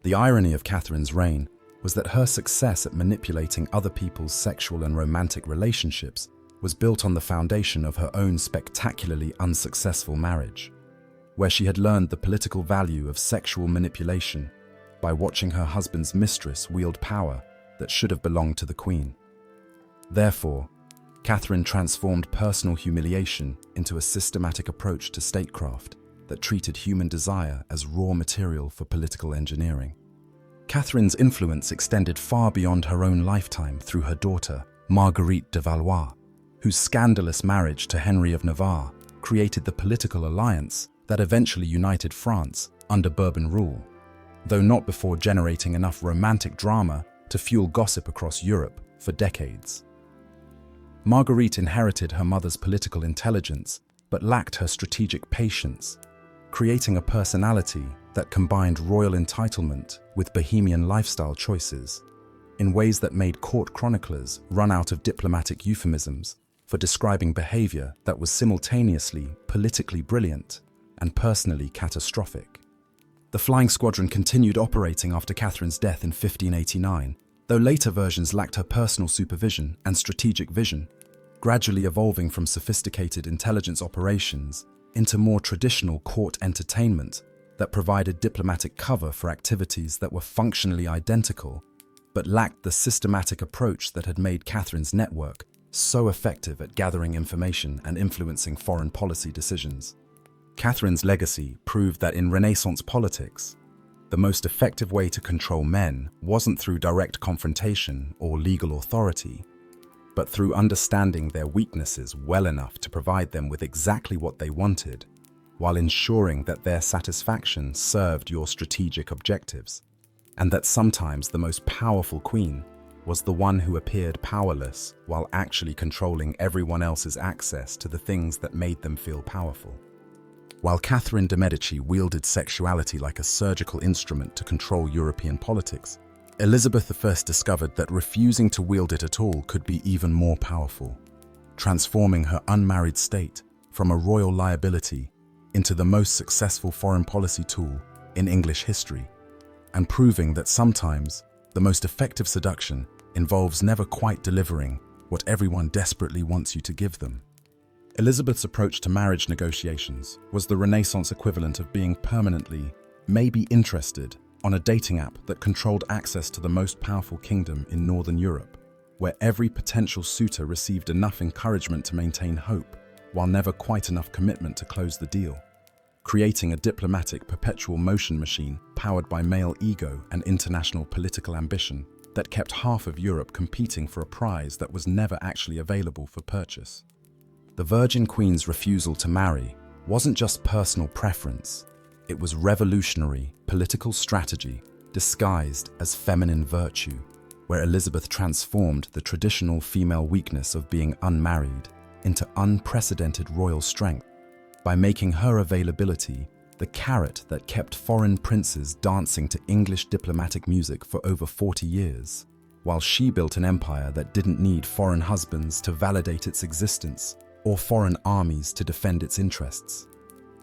The irony of Catherine's reign was that her success at manipulating other people's sexual and romantic relationships was built on the foundation of her own spectacularly unsuccessful marriage, where she had learned the political value of sexual manipulation by watching her husband's mistress wield power that should have belonged to the queen. Therefore, Catherine transformed personal humiliation into a systematic approach to statecraft that treated human desire as raw material for political engineering. Catherine's influence extended far beyond her own lifetime through her daughter, Marguerite de Valois, whose scandalous marriage to Henry of Navarre created the political alliance that eventually united France under Bourbon rule, though not before generating enough romantic drama to fuel gossip across Europe for decades. Marguerite inherited her mother's political intelligence but lacked her strategic patience, creating a personality that combined royal entitlement with bohemian lifestyle choices in ways that made court chroniclers run out of diplomatic euphemisms for describing behavior that was simultaneously politically brilliant and personally catastrophic. The flying squadron continued operating after Catherine's death in 1589, though later versions lacked her personal supervision and strategic vision, gradually evolving from sophisticated intelligence operations into more traditional court entertainment that provided diplomatic cover for activities that were functionally identical but lacked the systematic approach that had made Catherine's network so effective at gathering information and influencing foreign policy decisions. Catherine's legacy proved that in Renaissance politics, the most effective way to control men wasn't through direct confrontation or legal authority, but through understanding their weaknesses well enough to provide them with exactly what they wanted, while ensuring that their satisfaction served your strategic objectives, and that sometimes the most powerful queen was the one who appeared powerless while actually controlling everyone else's access to the things that made them feel powerful. While Catherine de' Medici wielded sexuality like a surgical instrument to control European politics, Elizabeth I discovered that refusing to wield it at all could be even more powerful. transforming her unmarried state from a royal liability into the most successful foreign policy tool in English history, and proving that sometimes the most effective seduction involves never quite delivering what everyone desperately wants you to give them. Elizabeth's approach to marriage negotiations was the Renaissance equivalent of being permanently, maybe interested, on a dating app that controlled access to the most powerful kingdom in Northern Europe, where every potential suitor received enough encouragement to maintain hope, while never quite enough commitment to close the deal, creating a diplomatic perpetual motion machine powered by male ego and international political ambition that kept half of Europe competing for a prize that was never actually available for purchase. The Virgin Queen's refusal to marry wasn't just personal preference, it was revolutionary political strategy disguised as feminine virtue, where Elizabeth transformed the traditional female weakness of being unmarried into unprecedented royal strength by making her availability the carrot that kept foreign princes dancing to English diplomatic music for over 40 years, while she built an empire that didn't need foreign husbands to validate its existence or foreign armies to defend its interests.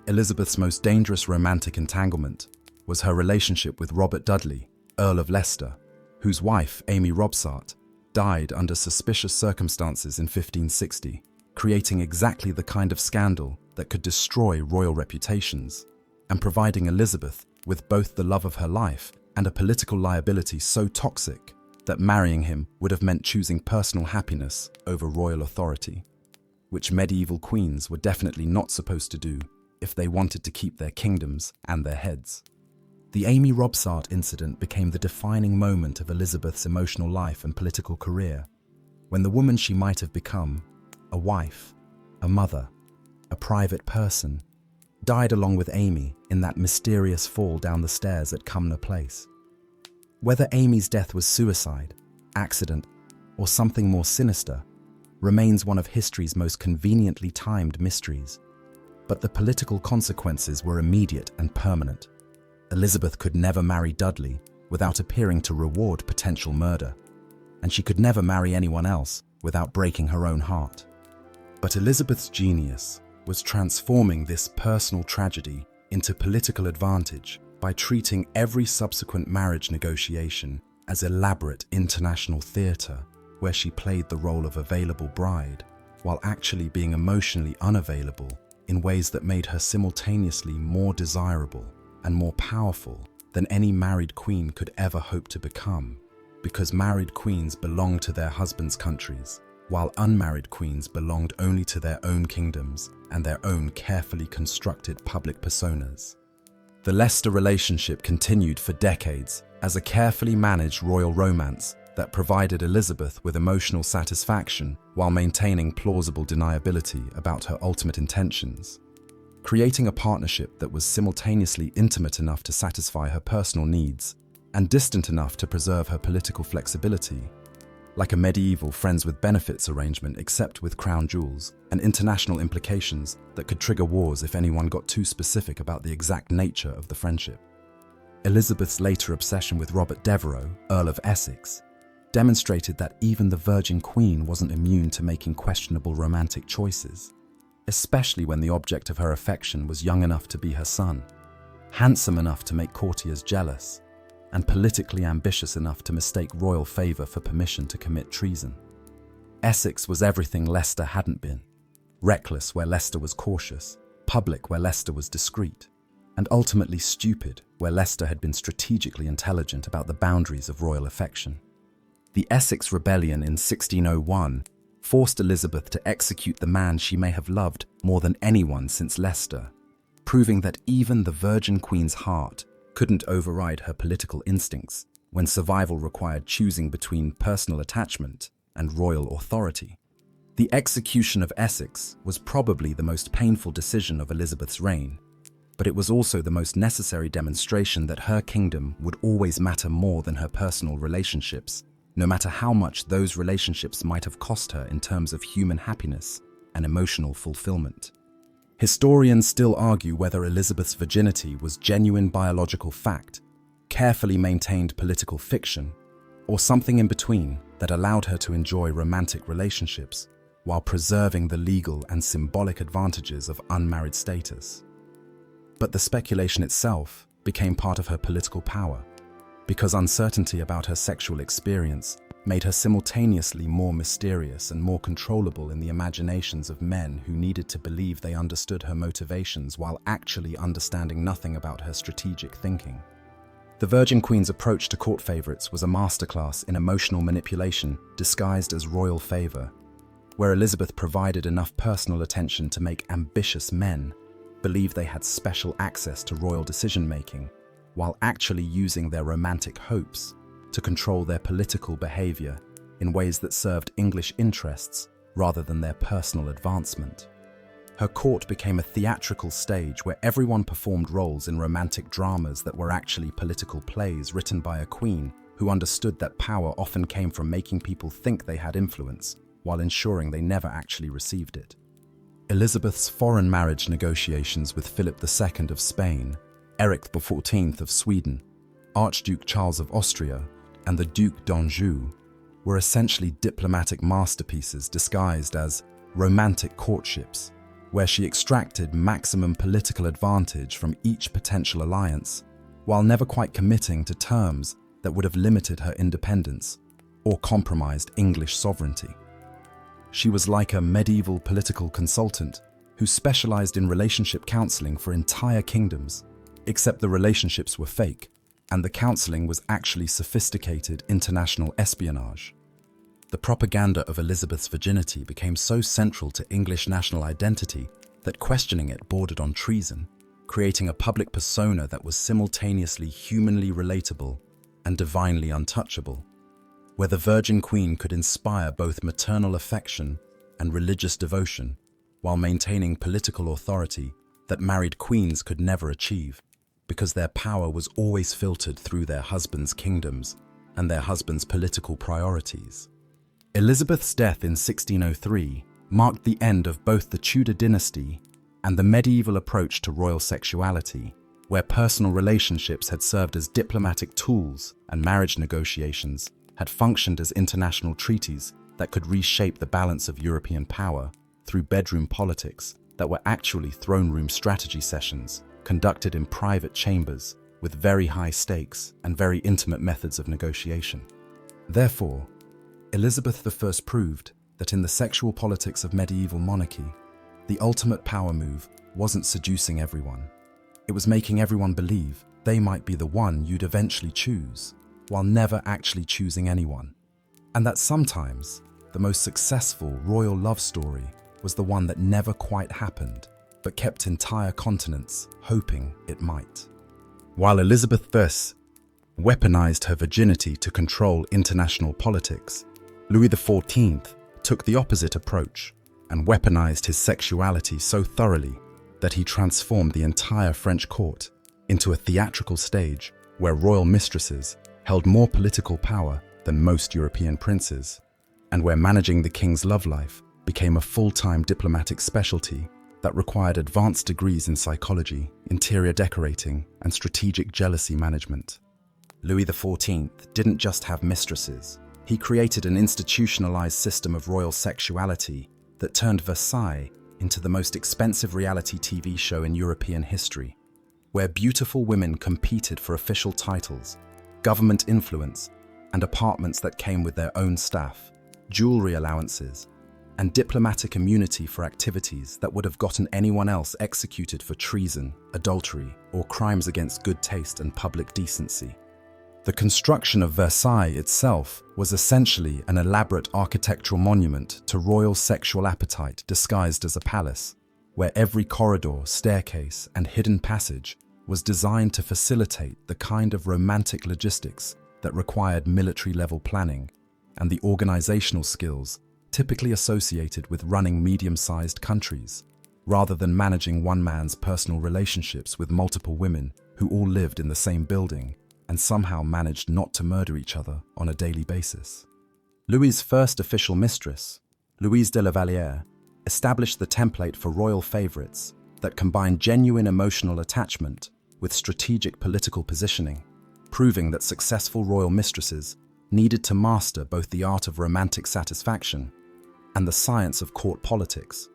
Elizabeth's most dangerous romantic entanglement was her relationship with Robert Dudley, Earl of Leicester, whose wife, Amy Robsart, died under suspicious circumstances in 1560, creating exactly the kind of scandal that could destroy royal reputations, and providing Elizabeth with both the love of her life and a political liability so toxic that marrying him would have meant choosing personal happiness over royal authority, which medieval queens were definitely not supposed to do if they wanted to keep their kingdoms and their heads. The Amy Robsart incident became the defining moment of Elizabeth's emotional life and political career, when the woman she might have become, a wife, a mother, a private person, died along with Amy in that mysterious fall down the stairs at Cumnor Place. Whether Amy's death was suicide, accident, or something more sinister remains one of history's most conveniently timed mysteries. But the political consequences were immediate and permanent. Elizabeth could never marry Dudley without appearing to reward potential murder, and she could never marry anyone else without breaking her own heart. But Elizabeth's genius was transforming this personal tragedy into political advantage by treating every subsequent marriage negotiation as elaborate international theatre, where she played the role of available bride, while actually being emotionally unavailable in ways that made her simultaneously more desirable and more powerful than any married queen could ever hope to become, because married queens belonged to their husbands' countries, while unmarried queens belonged only to their own kingdoms and their own carefully constructed public personas. The Leicester relationship continued for decades as a carefully managed royal romance that provided Elizabeth with emotional satisfaction while maintaining plausible deniability about her ultimate intentions, creating a partnership that was simultaneously intimate enough to satisfy her personal needs and distant enough to preserve her political flexibility, like a medieval friends with benefits arrangement except with crown jewels and international implications that could trigger wars if anyone got too specific about the exact nature of the friendship. Elizabeth's later obsession with Robert Devereux, Earl of Essex, demonstrated that even the Virgin Queen wasn't immune to making questionable romantic choices, especially when the object of her affection was young enough to be her son, handsome enough to make courtiers jealous, and politically ambitious enough to mistake royal favour for permission to commit treason. Essex was everything Leicester hadn't been: reckless where Leicester was cautious, public where Leicester was discreet, and ultimately stupid where Leicester had been strategically intelligent about the boundaries of royal affection. The Essex Rebellion in 1601 forced Elizabeth to execute the man she may have loved more than anyone since Leicester, proving that even the Virgin Queen's heart couldn't override her political instincts when survival required choosing between personal attachment and royal authority. The execution of Essex was probably the most painful decision of Elizabeth's reign, but it was also the most necessary demonstration that her kingdom would always matter more than her personal relationships, no matter how much those relationships might have cost her in terms of human happiness and emotional fulfillment. Historians still argue whether Elizabeth's virginity was genuine biological fact, carefully maintained political fiction, or something in between that allowed her to enjoy romantic relationships while preserving the legal and symbolic advantages of unmarried status. But the speculation itself became part of her political power, because uncertainty about her sexual experience made her simultaneously more mysterious and more controllable in the imaginations of men who needed to believe they understood her motivations while actually understanding nothing about her strategic thinking. The Virgin Queen's approach to court favorites was a masterclass in emotional manipulation disguised as royal favor, where Elizabeth provided enough personal attention to make ambitious men believe they had special access to royal decision-making, while actually using their romantic hopes to control their political behavior in ways that served English interests rather than their personal advancement. Her court became a theatrical stage where everyone performed roles in romantic dramas that were actually political plays written by a queen who understood that power often came from making people think they had influence while ensuring they never actually received it. Elizabeth's foreign marriage negotiations with Philip II of Spain, Eric XIV of Sweden, Archduke Charles of Austria, and the Duc d'Anjou were essentially diplomatic masterpieces disguised as romantic courtships, where she extracted maximum political advantage from each potential alliance, while never quite committing to terms that would have limited her independence or compromised English sovereignty. She was like a medieval political consultant who specialized in relationship counseling for entire kingdoms, except the relationships were fake, and the counseling was actually sophisticated international espionage. The propaganda of Elizabeth's virginity became so central to English national identity that questioning it bordered on treason, creating a public persona that was simultaneously humanly relatable and divinely untouchable, where the Virgin Queen could inspire both maternal affection and religious devotion while maintaining political authority that married queens could never achieve, because their power was always filtered through their husbands' kingdoms and their husbands' political priorities. Elizabeth's death in 1603 marked the end of both the Tudor dynasty and the medieval approach to royal sexuality, where personal relationships had served as diplomatic tools and marriage negotiations had functioned as international treaties that could reshape the balance of European power through bedroom politics that were actually throne room strategy sessions conducted in private chambers with very high stakes and very intimate methods of negotiation. Therefore, Elizabeth I proved that in the sexual politics of medieval monarchy, the ultimate power move wasn't seducing everyone. It was making everyone believe they might be the one you'd eventually choose, while never actually choosing anyone. And that sometimes the most successful royal love story was the one that never quite happened, but kept entire continents hoping it might. While Elizabeth I weaponized her virginity to control international politics, Louis XIV took the opposite approach and weaponized his sexuality so thoroughly that he transformed the entire French court into a theatrical stage where royal mistresses held more political power than most European princes, and where managing the king's love life became a full-time diplomatic specialty that required advanced degrees in psychology, interior decorating, and strategic jealousy management. Louis XIV didn't just have mistresses. He created an institutionalized system of royal sexuality that turned Versailles into the most expensive reality TV show in European history, where beautiful women competed for official titles, government influence, and apartments that came with their own staff, jewelry allowances, and diplomatic immunity for activities that would have gotten anyone else executed for treason, adultery, or crimes against good taste and public decency. The construction of Versailles itself was essentially an elaborate architectural monument to royal sexual appetite disguised as a palace, where every corridor, staircase, and hidden passage was designed to facilitate the kind of romantic logistics that required military-level planning and the organizational skills typically associated with running medium-sized countries, rather than managing one man's personal relationships with multiple women who all lived in the same building and somehow managed not to murder each other on a daily basis. Louis's first official mistress, Louise de la Vallière, established the template for royal favorites that combined genuine emotional attachment with strategic political positioning, proving that successful royal mistresses needed to master both the art of romantic satisfaction and the science of court politics,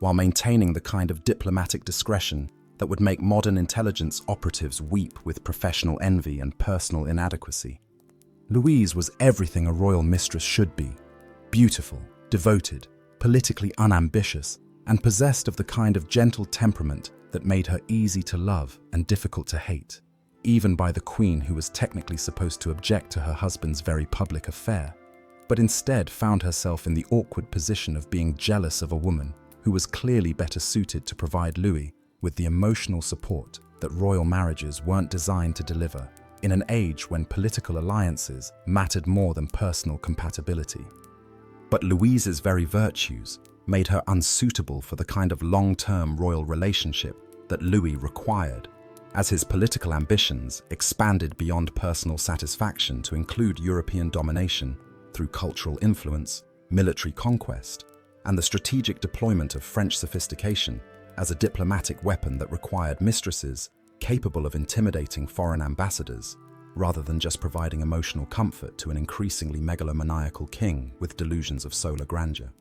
while maintaining the kind of diplomatic discretion that would make modern intelligence operatives weep with professional envy and personal inadequacy. Louise was everything a royal mistress should be: beautiful, devoted, politically unambitious, and possessed of the kind of gentle temperament that made her easy to love and difficult to hate, even by the queen who was technically supposed to object to her husband's very public affair, but instead found herself in the awkward position of being jealous of a woman who was clearly better suited to provide Louis with the emotional support that royal marriages weren't designed to deliver, in an age when political alliances mattered more than personal compatibility. But Louise's very virtues made her unsuitable for the kind of long-term royal relationship that Louis required, as his political ambitions expanded beyond personal satisfaction to include European domination through cultural influence, military conquest, and the strategic deployment of French sophistication as a diplomatic weapon that required mistresses capable of intimidating foreign ambassadors, rather than just providing emotional comfort to an increasingly megalomaniacal king with delusions of solar grandeur.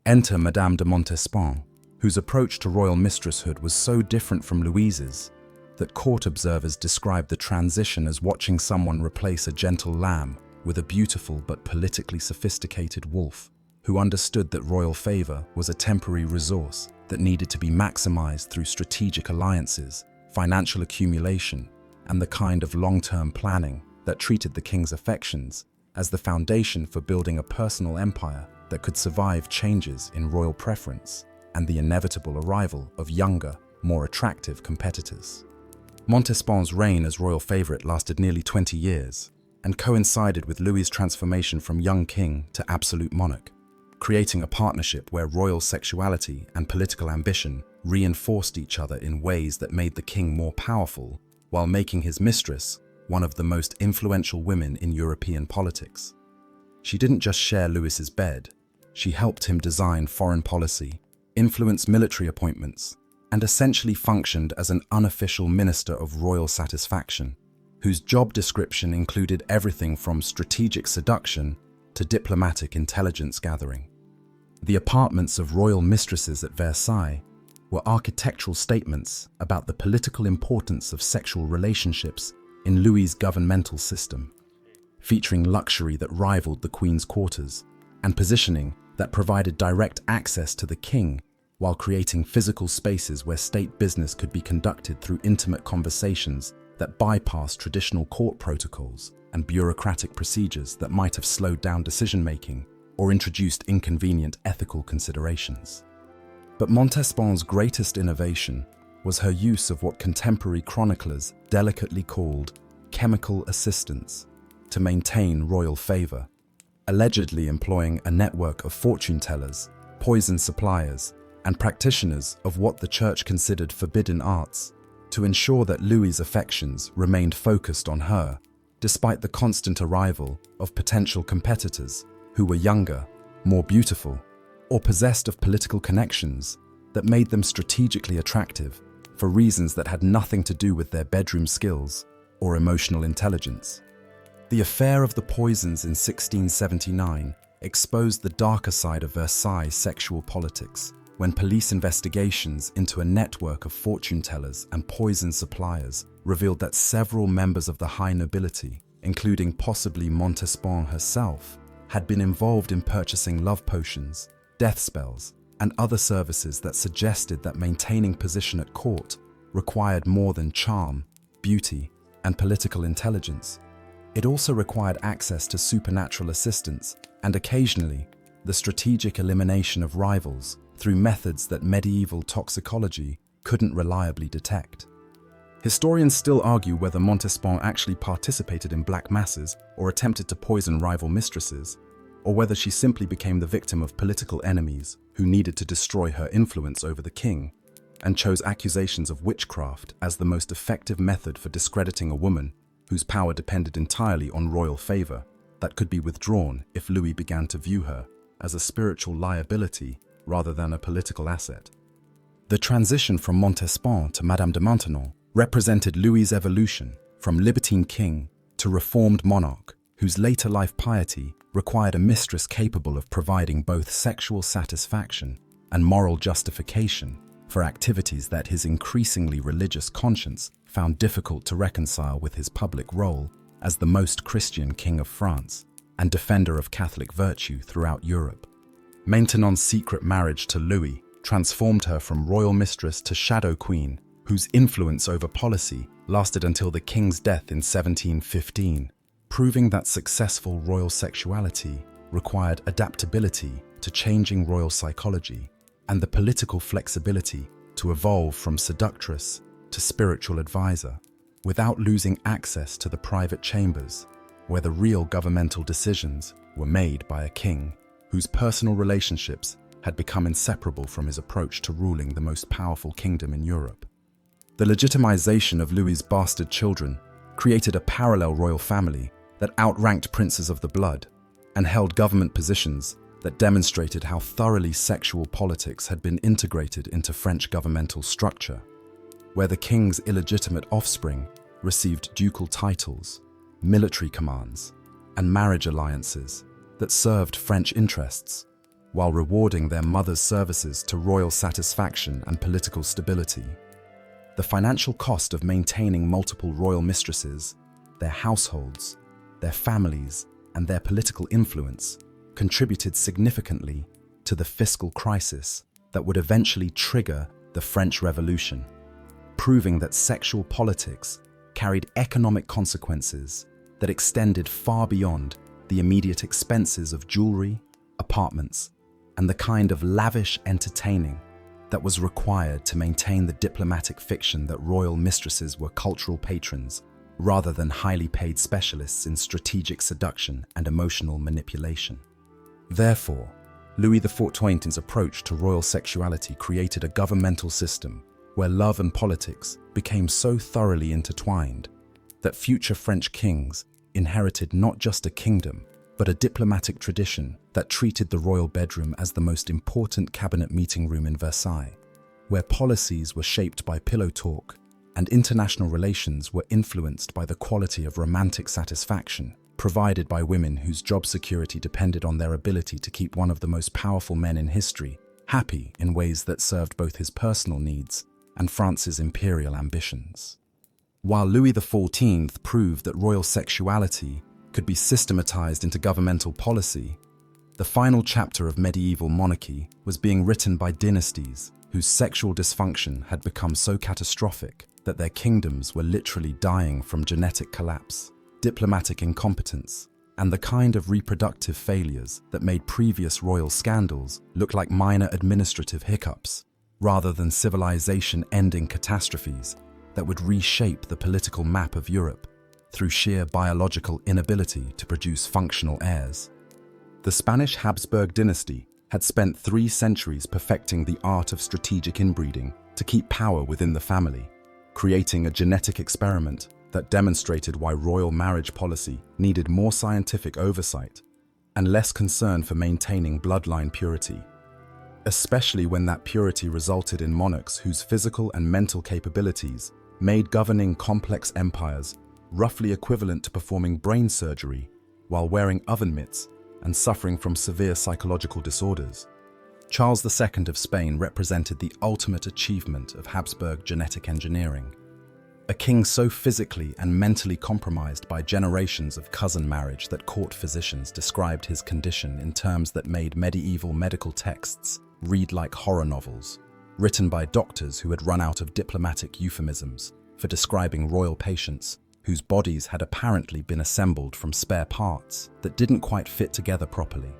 Enter Madame de Montespan, whose approach to royal mistresshood was so different from Louise's that court observers described the transition as watching someone replace a gentle lamb with a beautiful but politically sophisticated wolf, who understood that royal favor was a temporary resource that needed to be maximized through strategic alliances, financial accumulation, and the kind of long-term planning that treated the king's affections as the foundation for building a personal empire that could survive changes in royal preference and the inevitable arrival of younger, more attractive competitors. Montespan's reign as royal favorite lasted nearly 20 years and coincided with Louis's transformation from young king to absolute monarch, creating a partnership where royal sexuality and political ambition reinforced each other in ways that made the king more powerful while making his mistress one of the most influential women in European politics. She didn't just share Louis's bed, she helped him design foreign policy, influence military appointments, and essentially functioned as an unofficial minister of royal satisfaction, whose job description included everything from strategic seduction to diplomatic intelligence gathering. The apartments of royal mistresses at Versailles were architectural statements about the political importance of sexual relationships in Louis's governmental system, featuring luxury that rivaled the Queen's quarters and positioning that provided direct access to the king while creating physical spaces where state business could be conducted through intimate conversations that bypassed traditional court protocols and bureaucratic procedures that might have slowed down decision-making or introduced inconvenient ethical considerations. But Montespan's greatest innovation was her use of what contemporary chroniclers delicately called chemical assistance to maintain royal favor, allegedly employing a network of fortune-tellers, poison suppliers, and practitioners of what the church considered forbidden arts to ensure that Louis's affections remained focused on her, despite the constant arrival of potential competitors who were younger, more beautiful, or possessed of political connections that made them strategically attractive for reasons that had nothing to do with their bedroom skills or emotional intelligence. The affair of the poisons in 1679 exposed the darker side of Versailles' sexual politics, when police investigations into a network of fortune-tellers and poison suppliers revealed that several members of the high nobility, including possibly Montespan herself, had been involved in purchasing love potions, death spells, and other services that suggested that maintaining position at court required more than charm, beauty, and political intelligence. It also required access to supernatural assistance and occasionally the strategic elimination of rivals through methods that medieval toxicology couldn't reliably detect. Historians still argue whether Montespan actually participated in black masses or attempted to poison rival mistresses, or whether she simply became the victim of political enemies who needed to destroy her influence over the king, and chose accusations of witchcraft as the most effective method for discrediting a woman whose power depended entirely on royal favor that could be withdrawn if Louis began to view her as a spiritual liability rather than a political asset. The transition from Montespan to Madame de Maintenon represented Louis's evolution from libertine king to reformed monarch whose later life piety required a mistress capable of providing both sexual satisfaction and moral justification for activities that his increasingly religious conscience found difficult to reconcile with his public role as the most Christian king of France and defender of Catholic virtue throughout Europe. Maintenon's secret marriage to Louis transformed her from royal mistress to shadow queen, whose influence over policy lasted until the king's death in 1715, proving that successful royal sexuality required adaptability to changing royal psychology and the political flexibility to evolve from seductress to spiritual advisor, without losing access to the private chambers, where the real governmental decisions were made by a king whose personal relationships had become inseparable from his approach to ruling the most powerful kingdom in Europe. The legitimization of Louis's bastard children created a parallel royal family that outranked princes of the blood and held government positions that demonstrated how thoroughly sexual politics had been integrated into French governmental structure, where the king's illegitimate offspring received ducal titles, military commands, and marriage alliances that served French interests, while rewarding their mother's services to royal satisfaction and political stability. The financial cost of maintaining multiple royal mistresses, their households, their families, and their political influence contributed significantly to the fiscal crisis that would eventually trigger the French Revolution, proving that sexual politics carried economic consequences that extended far beyond the immediate expenses of jewelry, apartments, and the kind of lavish entertaining that was required to maintain the diplomatic fiction that royal mistresses were cultural patrons rather than highly paid specialists in strategic seduction and emotional manipulation. Therefore, Louis XIV's approach to royal sexuality created a governmental system where love and politics became so thoroughly intertwined that future French kings inherited not just a kingdom, but a diplomatic tradition that treated the royal bedroom as the most important cabinet meeting room in Versailles, where policies were shaped by pillow talk and international relations were influenced by the quality of romantic satisfaction provided by women whose job security depended on their ability to keep one of the most powerful men in history happy in ways that served both his personal needs and France's imperial ambitions. While Louis XIV proved that royal sexuality could be systematized into governmental policy, the final chapter of medieval monarchy was being written by dynasties whose sexual dysfunction had become so catastrophic that their kingdoms were literally dying from genetic collapse, diplomatic incompetence, and the kind of reproductive failures that made previous royal scandals look like minor administrative hiccups, rather than civilization-ending catastrophes that would reshape the political map of Europe through sheer biological inability to produce functional heirs. The Spanish Habsburg dynasty had spent 3 centuries perfecting the art of strategic inbreeding to keep power within the family, creating a genetic experiment that demonstrated why royal marriage policy needed more scientific oversight and less concern for maintaining bloodline purity, especially when that purity resulted in monarchs whose physical and mental capabilities made governing complex empires roughly equivalent to performing brain surgery while wearing oven mitts and suffering from severe psychological disorders. Charles II of Spain represented the ultimate achievement of Habsburg genetic engineering. A king so physically and mentally compromised by generations of cousin marriage that court physicians described his condition in terms that made medieval medical texts read like horror novels, written by doctors who had run out of diplomatic euphemisms for describing royal patients whose bodies had apparently been assembled from spare parts that didn't quite fit together properly,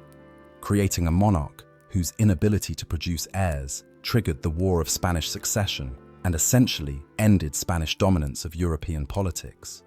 creating a monarch whose inability to produce heirs triggered the War of Spanish Succession and essentially ended Spanish dominance of European politics.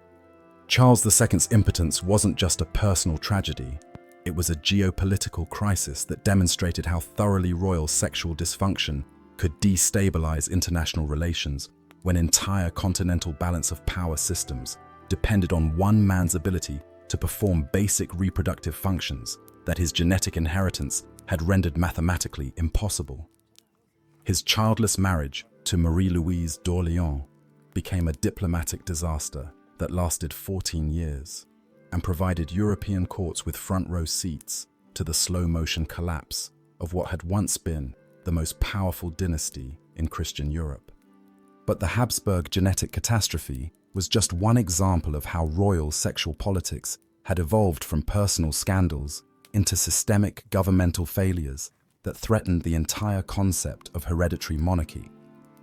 Charles II's impotence wasn't just a personal tragedy, it was a geopolitical crisis that demonstrated how thoroughly royal sexual dysfunction could destabilize international relations when entire continental balance of power systems depended on one man's ability to perform basic reproductive functions that his genetic inheritance had rendered mathematically impossible. His childless marriage to Marie-Louise d'Orléans became a diplomatic disaster that lasted 14 years. and provided European courts with front-row seats to the slow-motion collapse of what had once been the most powerful dynasty in Christian Europe. But the Habsburg genetic catastrophe was just one example of how royal sexual politics had evolved from personal scandals into systemic governmental failures that threatened the entire concept of hereditary monarchy,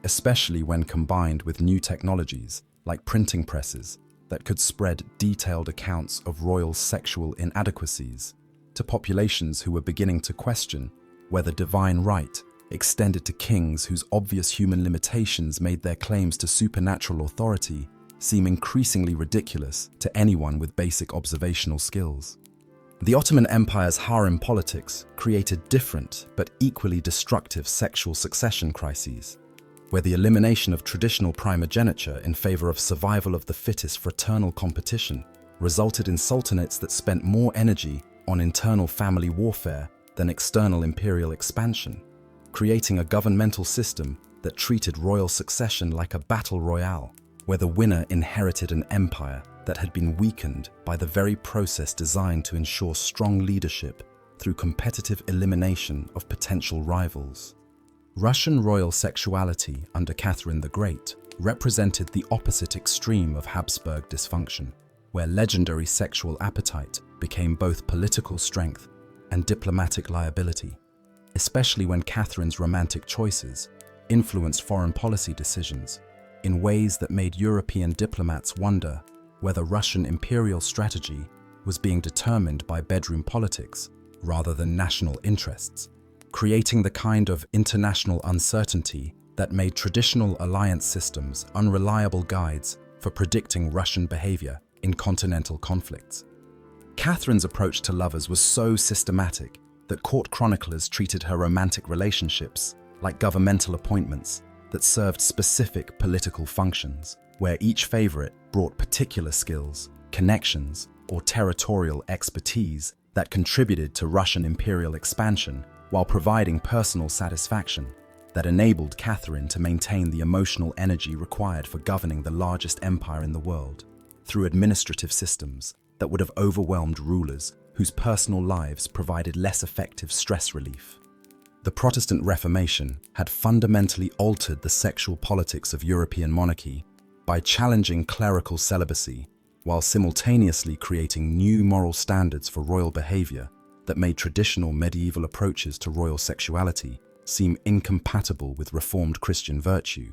especially when combined with new technologies like printing presses that could spread detailed accounts of royal sexual inadequacies to populations who were beginning to question whether divine right extended to kings whose obvious human limitations made their claims to supernatural authority seem increasingly ridiculous to anyone with basic observational skills. The Ottoman Empire's harem politics created different but equally destructive sexual succession crises, where the elimination of traditional primogeniture in favor of survival of the fittest fraternal competition resulted in sultanates that spent more energy on internal family warfare than external imperial expansion, creating a governmental system that treated royal succession like a battle royale, where the winner inherited an empire that had been weakened by the very process designed to ensure strong leadership through competitive elimination of potential rivals. Russian royal sexuality under Catherine the Great represented the opposite extreme of Habsburg dysfunction, where legendary sexual appetite became both political strength and diplomatic liability, especially when Catherine's romantic choices influenced foreign policy decisions in ways that made European diplomats wonder whether Russian imperial strategy was being determined by bedroom politics rather than national interests, creating the kind of international uncertainty that made traditional alliance systems unreliable guides for predicting Russian behavior in continental conflicts. Catherine's approach to lovers was so systematic that court chroniclers treated her romantic relationships like governmental appointments that served specific political functions, where each favorite brought particular skills, connections, or territorial expertise that contributed to Russian imperial expansion while providing personal satisfaction that enabled Catherine to maintain the emotional energy required for governing the largest empire in the world through administrative systems that would have overwhelmed rulers whose personal lives provided less effective stress relief. The Protestant Reformation had fundamentally altered the sexual politics of European monarchy by challenging clerical celibacy while simultaneously creating new moral standards for royal behavior that made traditional medieval approaches to royal sexuality seem incompatible with Reformed Christian virtue,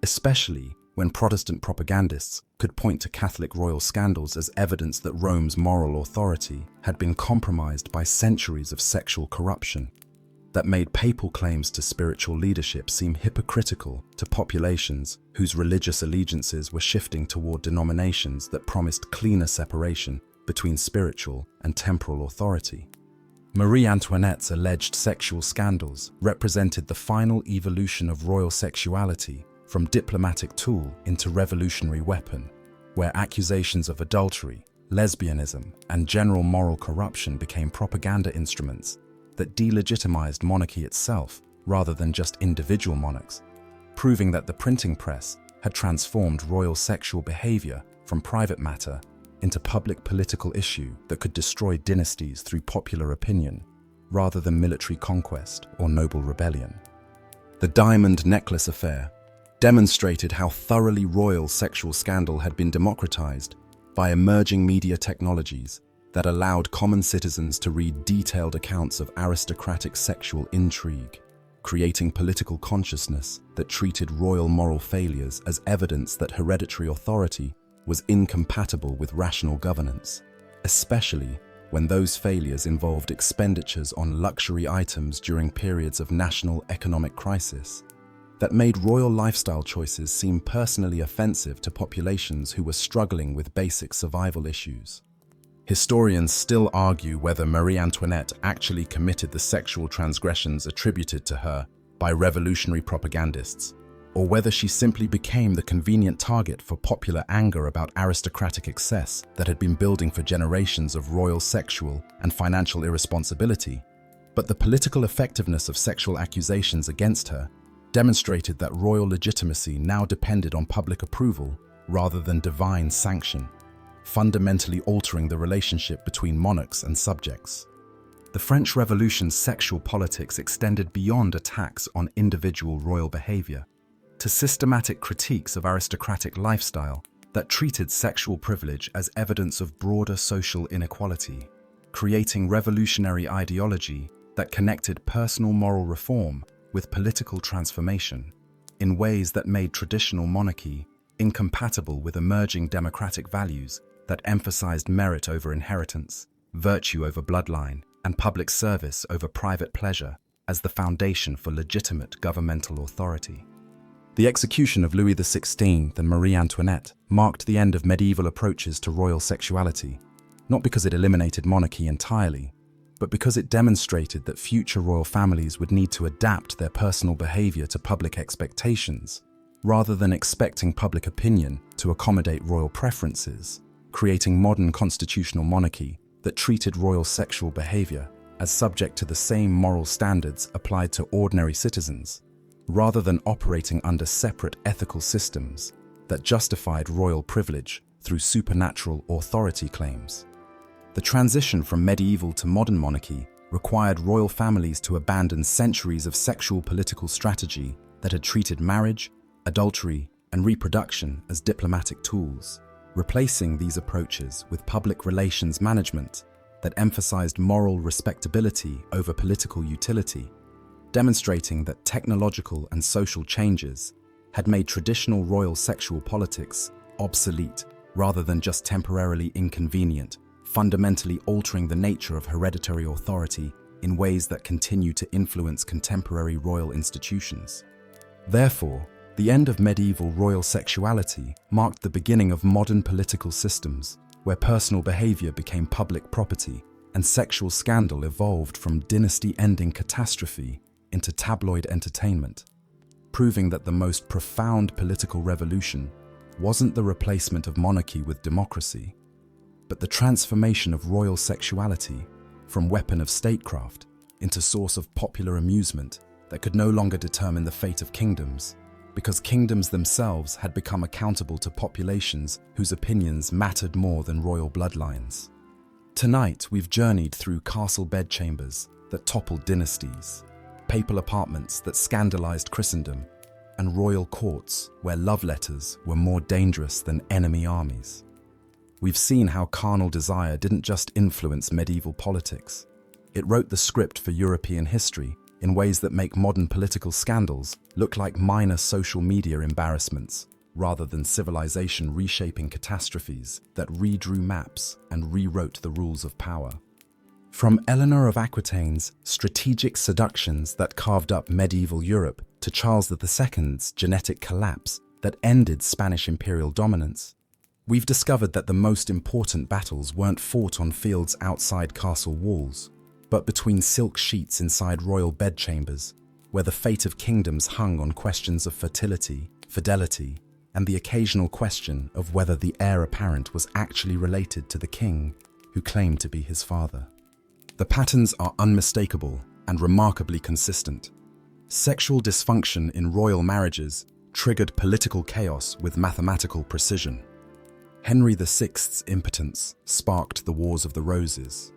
especially when Protestant propagandists could point to Catholic royal scandals as evidence that Rome's moral authority had been compromised by centuries of sexual corruption, that made papal claims to spiritual leadership seem hypocritical to populations whose religious allegiances were shifting toward denominations that promised cleaner separation between spiritual and temporal authority. Marie Antoinette's alleged sexual scandals represented the final evolution of royal sexuality from diplomatic tool into revolutionary weapon, where accusations of adultery, lesbianism, and general moral corruption became propaganda instruments that delegitimized monarchy itself rather than just individual monarchs, proving that the printing press had transformed royal sexual behavior from private matter into public political issue that could destroy dynasties through popular opinion rather than military conquest or noble rebellion. The diamond necklace affair demonstrated how thoroughly royal sexual scandal had been democratized by emerging media technologies that allowed common citizens to read detailed accounts of aristocratic sexual intrigue, creating political consciousness that treated royal moral failures as evidence that hereditary authority was incompatible with rational governance, especially when those failures involved expenditures on luxury items during periods of national economic crisis that made royal lifestyle choices seem personally offensive to populations who were struggling with basic survival issues. Historians still argue whether Marie Antoinette actually committed the sexual transgressions attributed to her by revolutionary propagandists, or whether she simply became the convenient target for popular anger about aristocratic excess that had been building for generations of royal sexual and financial irresponsibility. But the political effectiveness of sexual accusations against her demonstrated that royal legitimacy now depended on public approval rather than divine sanction. fundamentally altering the relationship between monarchs and subjects. The French Revolution's sexual politics extended beyond attacks on individual royal behavior to systematic critiques of aristocratic lifestyle that treated sexual privilege as evidence of broader social inequality, creating revolutionary ideology that connected personal moral reform with political transformation in ways that made traditional monarchy incompatible with emerging democratic values that emphasized merit over inheritance, virtue over bloodline, and public service over private pleasure as the foundation for legitimate governmental authority. The execution of Louis XVI and Marie Antoinette marked the end of medieval approaches to royal sexuality, not because it eliminated monarchy entirely, but because it demonstrated that future royal families would need to adapt their personal behavior to public expectations, rather than expecting public opinion to accommodate royal preferences, creating modern constitutional monarchy that treated royal sexual behavior as subject to the same moral standards applied to ordinary citizens, rather than operating under separate ethical systems that justified royal privilege through supernatural authority claims. The transition from medieval to modern monarchy required royal families to abandon centuries of sexual political strategy that had treated marriage, adultery, and reproduction as diplomatic tools, replacing these approaches with public relations management that emphasized moral respectability over political utility, demonstrating that technological and social changes had made traditional royal sexual politics obsolete rather than just temporarily inconvenient, fundamentally altering the nature of hereditary authority in ways that continue to influence contemporary royal institutions. Therefore, the end of medieval royal sexuality marked the beginning of modern political systems, where personal behavior became public property and sexual scandal evolved from dynasty-ending catastrophe into tabloid entertainment, proving that the most profound political revolution wasn't the replacement of monarchy with democracy, but the transformation of royal sexuality from weapon of statecraft into source of popular amusement that could no longer determine the fate of kingdoms, because kingdoms themselves had become accountable to populations whose opinions mattered more than royal bloodlines. Tonight, we've journeyed through castle bedchambers that toppled dynasties, papal apartments that scandalized Christendom, and royal courts where love letters were more dangerous than enemy armies. We've seen how carnal desire didn't just influence medieval politics. It wrote the script for European history in ways that make modern political scandals look like minor social media embarrassments, rather than civilization reshaping catastrophes that redrew maps and rewrote the rules of power. From Eleanor of Aquitaine's strategic seductions that carved up medieval Europe to Charles II's genetic collapse that ended Spanish imperial dominance, we've discovered that the most important battles weren't fought on fields outside castle walls, but between silk sheets inside royal bedchambers, where the fate of kingdoms hung on questions of fertility, fidelity, and the occasional question of whether the heir apparent was actually related to the king who claimed to be his father. The patterns are unmistakable and remarkably consistent. Sexual dysfunction in royal marriages triggered political chaos with mathematical precision. Henry VI's impotence sparked the Wars of the Roses.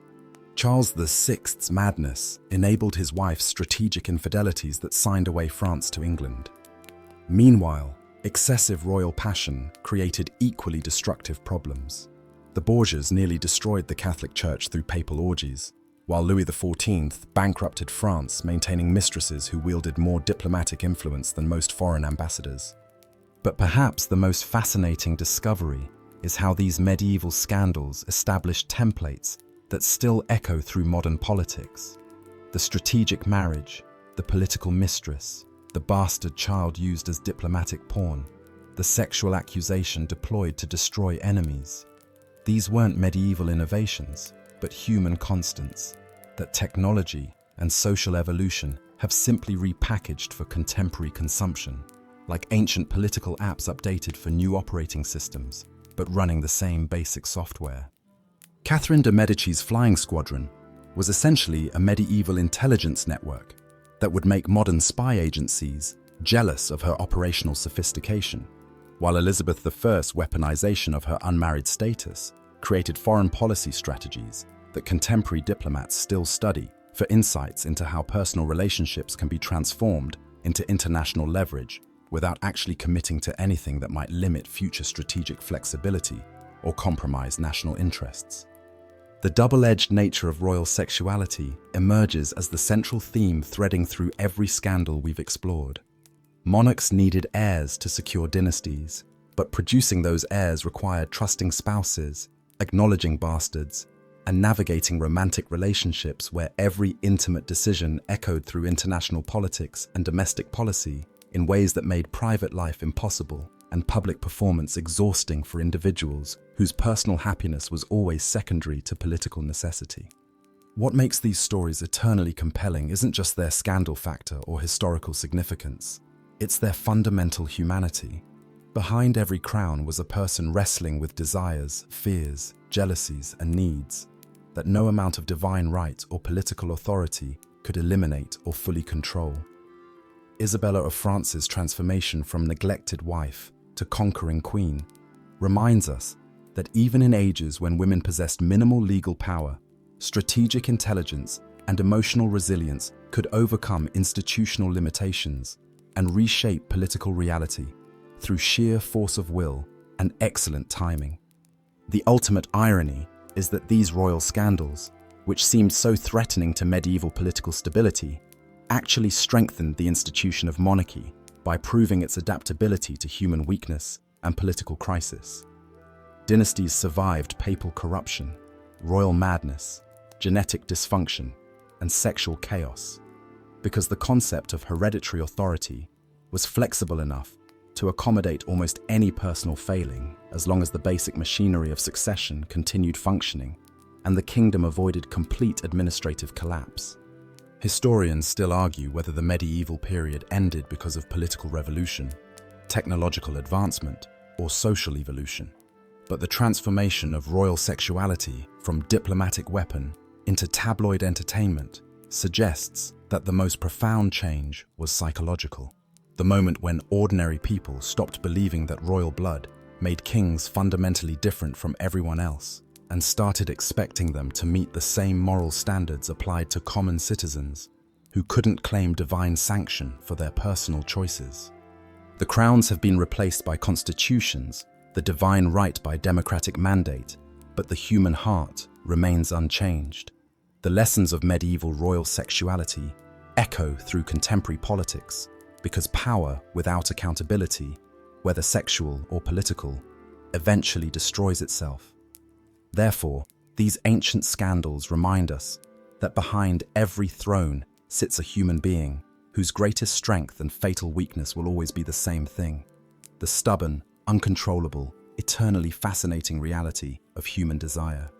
Charles VI's madness enabled his wife's strategic infidelities that signed away France to England. Meanwhile, excessive royal passion created equally destructive problems. The Borgias nearly destroyed the Catholic Church through papal orgies, while Louis XIV bankrupted France, maintaining mistresses who wielded more diplomatic influence than most foreign ambassadors. But perhaps the most fascinating discovery is how these medieval scandals established templates that still echo through modern politics. The strategic marriage, the political mistress, the bastard child used as diplomatic pawn, the sexual accusation deployed to destroy enemies. These weren't medieval innovations, but human constants that technology and social evolution have simply repackaged for contemporary consumption, like ancient political apps updated for new operating systems, but running the same basic software. Catherine de' Medici's flying squadron was essentially a medieval intelligence network that would make modern spy agencies jealous of her operational sophistication, while Elizabeth I's weaponization of her unmarried status created foreign policy strategies that contemporary diplomats still study for insights into how personal relationships can be transformed into international leverage without actually committing to anything that might limit future strategic flexibility or compromise national interests. The double-edged nature of royal sexuality emerges as the central theme threading through every scandal we've explored. Monarchs needed heirs to secure dynasties, but producing those heirs required trusting spouses, acknowledging bastards, and navigating romantic relationships where every intimate decision echoed through international politics and domestic policy in ways that made private life impossible and public performance exhausting for individuals whose personal happiness was always secondary to political necessity. What makes these stories eternally compelling isn't just their scandal factor or historical significance, it's their fundamental humanity. Behind every crown was a person wrestling with desires, fears, jealousies, and needs that no amount of divine right or political authority could eliminate or fully control. Isabella of France's transformation from neglected wife to conquering queen reminds us that even in ages when women possessed minimal legal power, strategic intelligence and emotional resilience could overcome institutional limitations and reshape political reality through sheer force of will and excellent timing. The ultimate irony is that these royal scandals, which seemed so threatening to medieval political stability, actually strengthened the institution of monarchy by proving its adaptability to human weakness and political crisis. Dynasties survived papal corruption, royal madness, genetic dysfunction, and sexual chaos, because the concept of hereditary authority was flexible enough to accommodate almost any personal failing as long as the basic machinery of succession continued functioning and the kingdom avoided complete administrative collapse. Historians still argue whether the medieval period ended because of political revolution, technological advancement, or social evolution. But the transformation of royal sexuality from diplomatic weapon into tabloid entertainment suggests that the most profound change was psychological. The moment when ordinary people stopped believing that royal blood made kings fundamentally different from everyone else and started expecting them to meet the same moral standards applied to common citizens who couldn't claim divine sanction for their personal choices. The crowns have been replaced by constitutions, the divine right by democratic mandate, but the human heart remains unchanged. The lessons of medieval royal sexuality echo through contemporary politics because power without accountability, whether sexual or political, eventually destroys itself. Therefore, these ancient scandals remind us that behind every throne sits a human being whose greatest strength and fatal weakness will always be the same thing: the stubborn, uncontrollable, eternally fascinating reality of human desire.